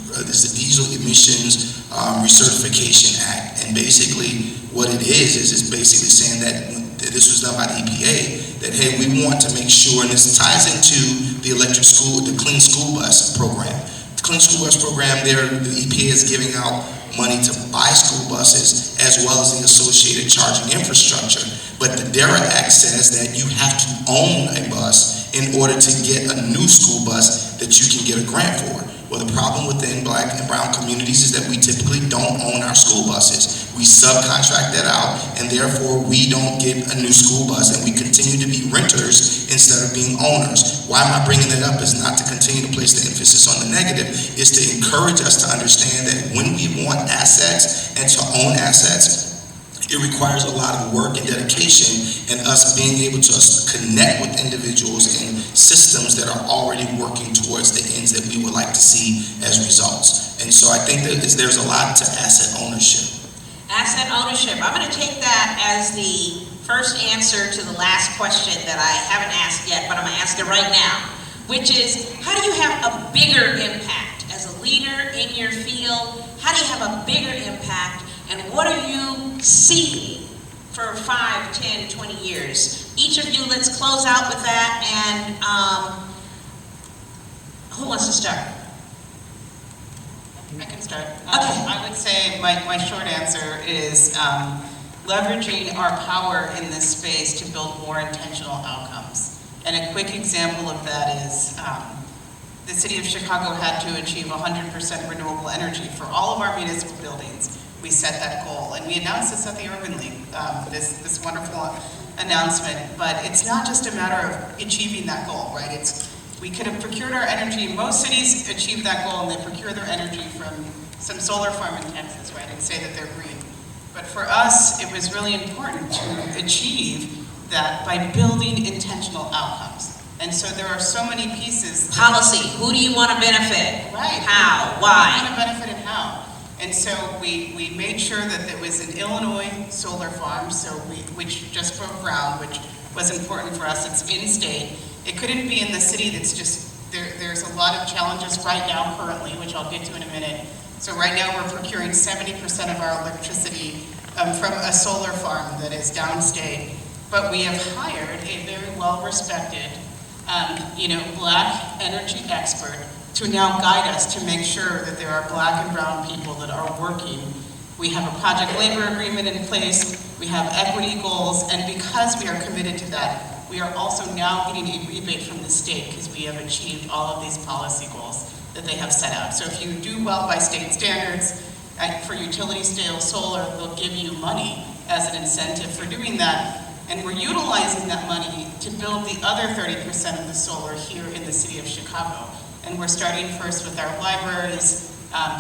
recertification act. And basically what it is it's basically saying that this was done by the EPA, that hey, we want to make sure, and this ties into the the clean school bus program. The clean school bus program there, the EPA is giving out money to buy school buses as well as the associated charging infrastructure. But the DERA Act says that you have to own a bus in order to get a new school bus that you can get a grant for. Well, the problem within Black and brown communities is that we typically don't own our school buses. We subcontract that out, and therefore we don't get a new school bus, and we continue to be renters instead of being owners. Why am I bringing that up? Is not to continue to place the emphasis on the negative, is to encourage us to understand that when we want assets and to own assets, it requires a lot of work and dedication, and us being able to connect with individuals and systems that are already working towards the ends that we would like to see as results. And so I think that there's a lot to asset ownership. Asset ownership. I'm going to take that as the first answer to the last question that I haven't asked yet, but I'm going to ask it right now, which is, how do you have a bigger impact as a leader in your field? How do you have a bigger impact? And what are you seeing for 5, 10, 20 years? Each of you, let's close out with that. And who wants to start? I can start. Okay. I would say my short answer is leveraging our power in this space to build more intentional outcomes. And a quick example of that is the city of Chicago had to achieve 100% renewable energy for all of our municipal buildings. We set that goal, and we announced this at the Urban League, this wonderful announcement. But it's not just a matter of achieving that goal, right? We could have procured our energy. Most cities achieve that goal, and they procure their energy from some solar farm in Texas, right, and say that they're green. But for us, it was really important to achieve that by building intentional outcomes. And so there are so many pieces. Policy, who do you want to benefit? Right. How, why? Who do you want to benefit and how? And so we made sure that there was an Illinois solar farm, which just broke ground, which was important for us. It's in-state. It couldn't be in the city that's just, there's a lot of challenges right now currently, which I'll get to in a minute. So right now we're procuring 70% of our electricity from a solar farm that is downstate. But we have hired a very well-respected, Black energy expert to now guide us to make sure that there are Black and brown people that are working. We have a project labor agreement in place, we have equity goals, and because we are committed to that, we are also now getting a rebate from the state because we have achieved all of these policy goals that they have set out. So if you do well by state standards, for utility scale solar, they'll give you money as an incentive for doing that. And we're utilizing that money to build the other 30% of the solar here in the city of Chicago. And we're starting first with our libraries.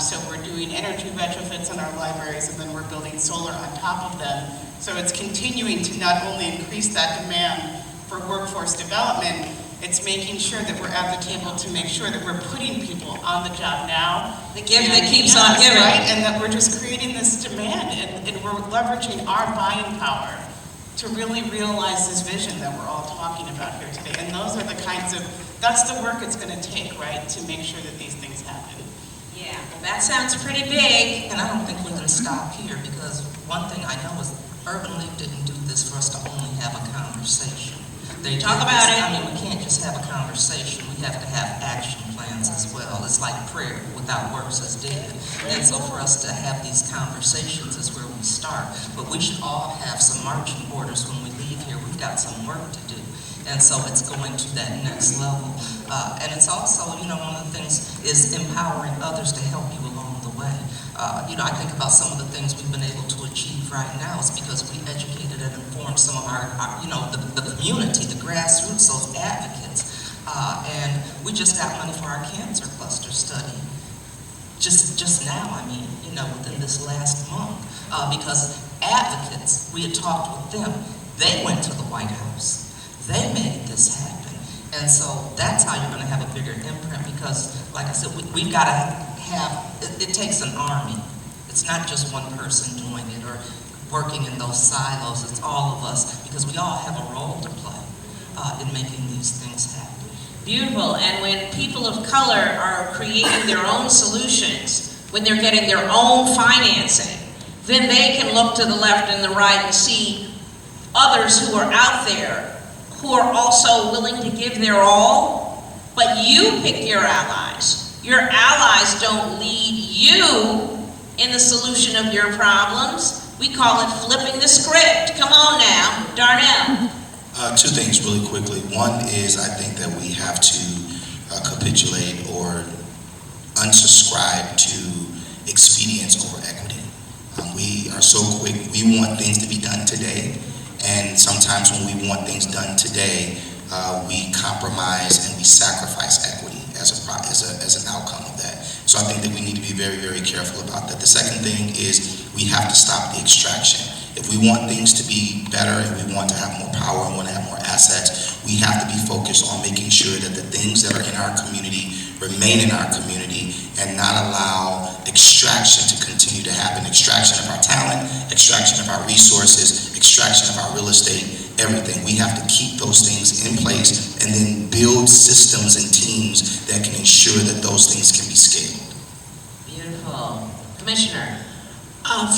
So we're doing energy retrofits on our libraries, and then we're building solar on top of them. So it's continuing to not only increase that demand for workforce development, it's making sure that we're at the table to make sure that we're putting people on the job now. The gift that keeps on giving. Right? And that we're just creating this demand, and we're leveraging our buying power to really realize this vision that we're all talking about here today. And those are the that's the work it's going to take, right, to make sure that these things happen. Yeah, well, that sounds pretty big. And I don't think we can stop here, because one thing I know is Urban League didn't do this for us to only have a conversation. They Talk about it. I mean, we can't just have a conversation. We have to have action plans as well. It's like prayer without works is dead. And so for us to have these conversations is where we start. But we should all have some marching orders when we leave here. We've got some work to do. And so it's going to that next level. And it's also, one of the things is empowering others to help you along the way. I think about some of the things we've been able to achieve right now is because we educated and informed some of our the community, the grassroots, those advocates. And we just got money for our cancer cluster study. Just now, within this last month. Because advocates, we had talked with them. They went to the White House. They made this happen. And so that's how you're going to have a bigger imprint, because, like I said, we've got to have, it takes an army. It's not just one person doing it or working in those silos. It's all of us, because we all have a role to play in making these things happen. Beautiful. And when people of color are creating their own solutions, when they're getting their own financing, then they can look to the left and the right and see others who are out there who are also willing to give their all, but you pick your allies. Your allies don't lead you in the solution of your problems. We call it flipping the script. Come on now, Darnell. Two things really quickly. One is, I think that we have to capitulate or unsubscribe to expedience over equity. We are so quick. We want things to be done today. And sometimes when we want things done today, we compromise and we sacrifice equity as an outcome of that. So I think that we need to be very, very careful about that. The second thing is we have to stop the extraction. If we want things to be better and we want to have more power and want to have more assets, we have to be focused on making sure that the things that are in our community remain in our community and not allow extraction to continue to happen. Extraction of our talent, extraction of our resources, extraction of our real estate, everything. We have to keep those things in place and then build systems and teams that can ensure that those things can be scaled. Beautiful. Commissioner.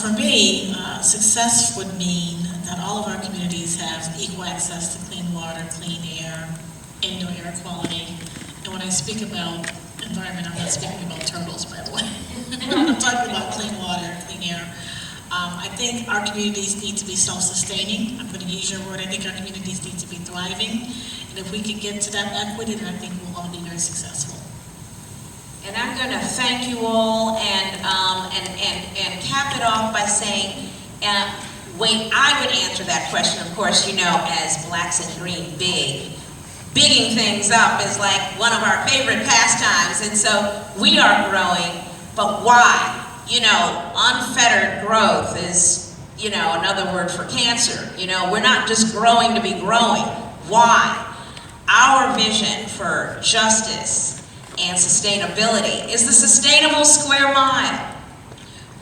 For me, success would mean that all of our communities have equal access to clean water, clean air, indoor air quality. And when I speak about environment, I'm not speaking about turtles, by the way. I'm talking about clean water, clean air. I think our communities need to be self-sustaining. I'm going to use your word. I think our communities need to be thriving. And if we can get to that equity, then I think we'll all be very successful. And I'm going to thank you all and cap it off by saying, when I would answer that question, of course, as Blacks and Green bigging things up is like one of our favorite pastimes. And so we are growing, but why? Unfettered growth is, another word for cancer. We're not just growing to be growing. Why? Our vision for justice and sustainability is the sustainable square mile,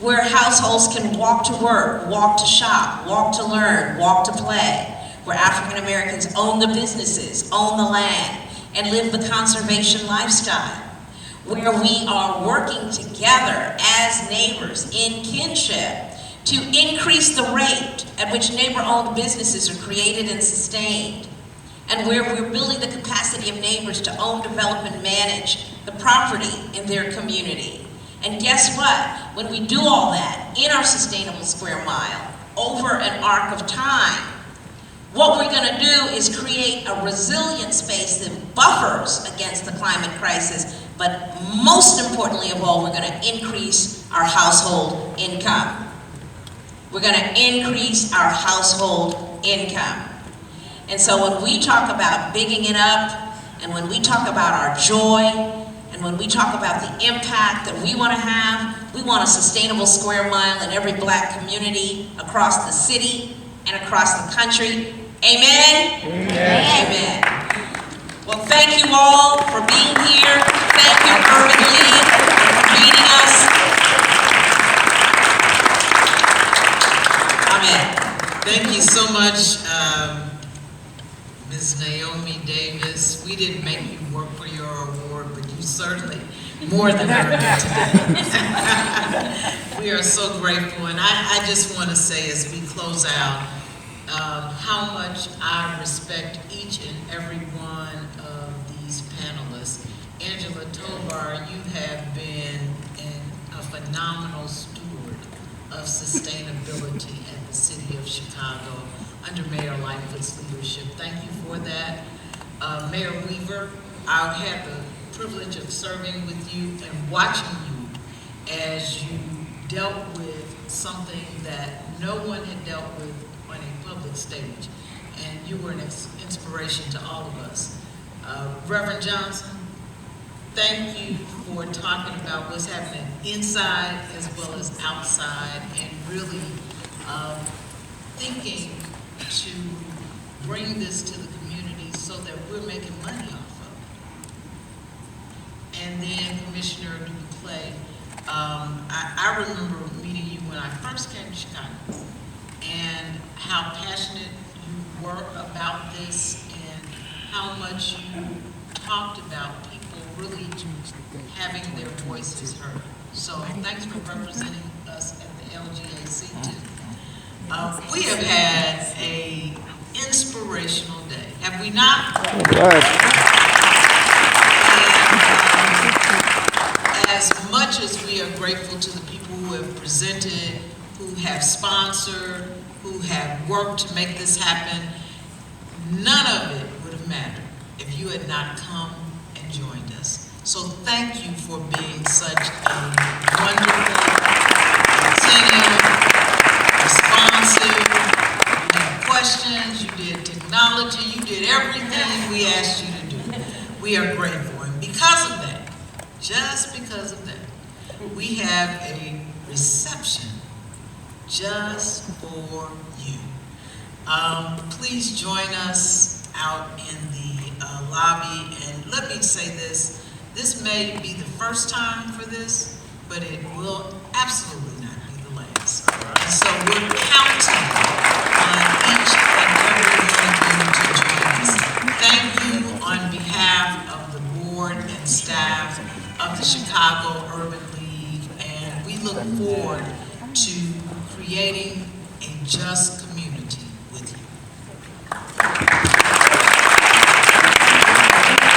where households can walk to work, walk to shop, walk to learn, walk to play, where African Americans own the businesses, own the land, and live the conservation lifestyle, where we are working together as neighbors in kinship to increase the rate at which neighbor-owned businesses are created and sustained, and where we're building the capacity of neighbors to own, develop, and manage the property in their community. And guess what? When we do all that in our sustainable square mile, over an arc of time, what we're going to do is create a resilient space that buffers against the climate crisis, but most importantly of all, we're going to increase our household income. We're going to increase our household income. And so when we talk about bigging it up, and when we talk about our joy, and when we talk about the impact that we want to have, we want a sustainable square mile in every Black community across the city and across the country. Amen? Amen. Amen. Well, thank you all for being here. Thank you, Urban League, for meeting us. Amen. Thank you so much, Ms. Naomi Davis. We didn't make you work for your award, but you certainly more than earned it today. We are so grateful, and I just want to say as we close out, how much I respect each and every one of these panelists. Angela Tovar, you have been a phenomenal steward of sustainability at the City of Chicago under Mayor Lightfoot's leadership. Thank you for that. Mayor Weaver, I had the privilege of serving with you and watching you as you dealt with something that no one had dealt with on a public stage, and you were an inspiration to all of us. Reverend Johnson, thank you for talking about what's happening inside as well as outside, and really thinking to bring this to the community so that we're making money off of it. And then Commissioner Dubuclet, I remember meeting you when I first came to Chicago, and how passionate you were about this, and how much you talked about people really having their voices heard. So thanks for representing us at the LGAC too. We have had an inspirational day, have we not? And as much as we are grateful to the people who have presented, who have sponsored, who have worked to make this happen, none of it would have mattered if you had not come and joined us. So thank you for being such a wonderful, attentive, responsive. You had questions, you did technology, you did everything we asked you to do. We are grateful, and because of that, just because of that, we have a reception just for you. Please join us out in the lobby, and let me say this may be the first time for this, but it will absolutely not be the last. And so we're counting on each and every one of you to join us. Thank you on behalf of the board and staff of the Chicago Urban League, and we look forward to creating a just community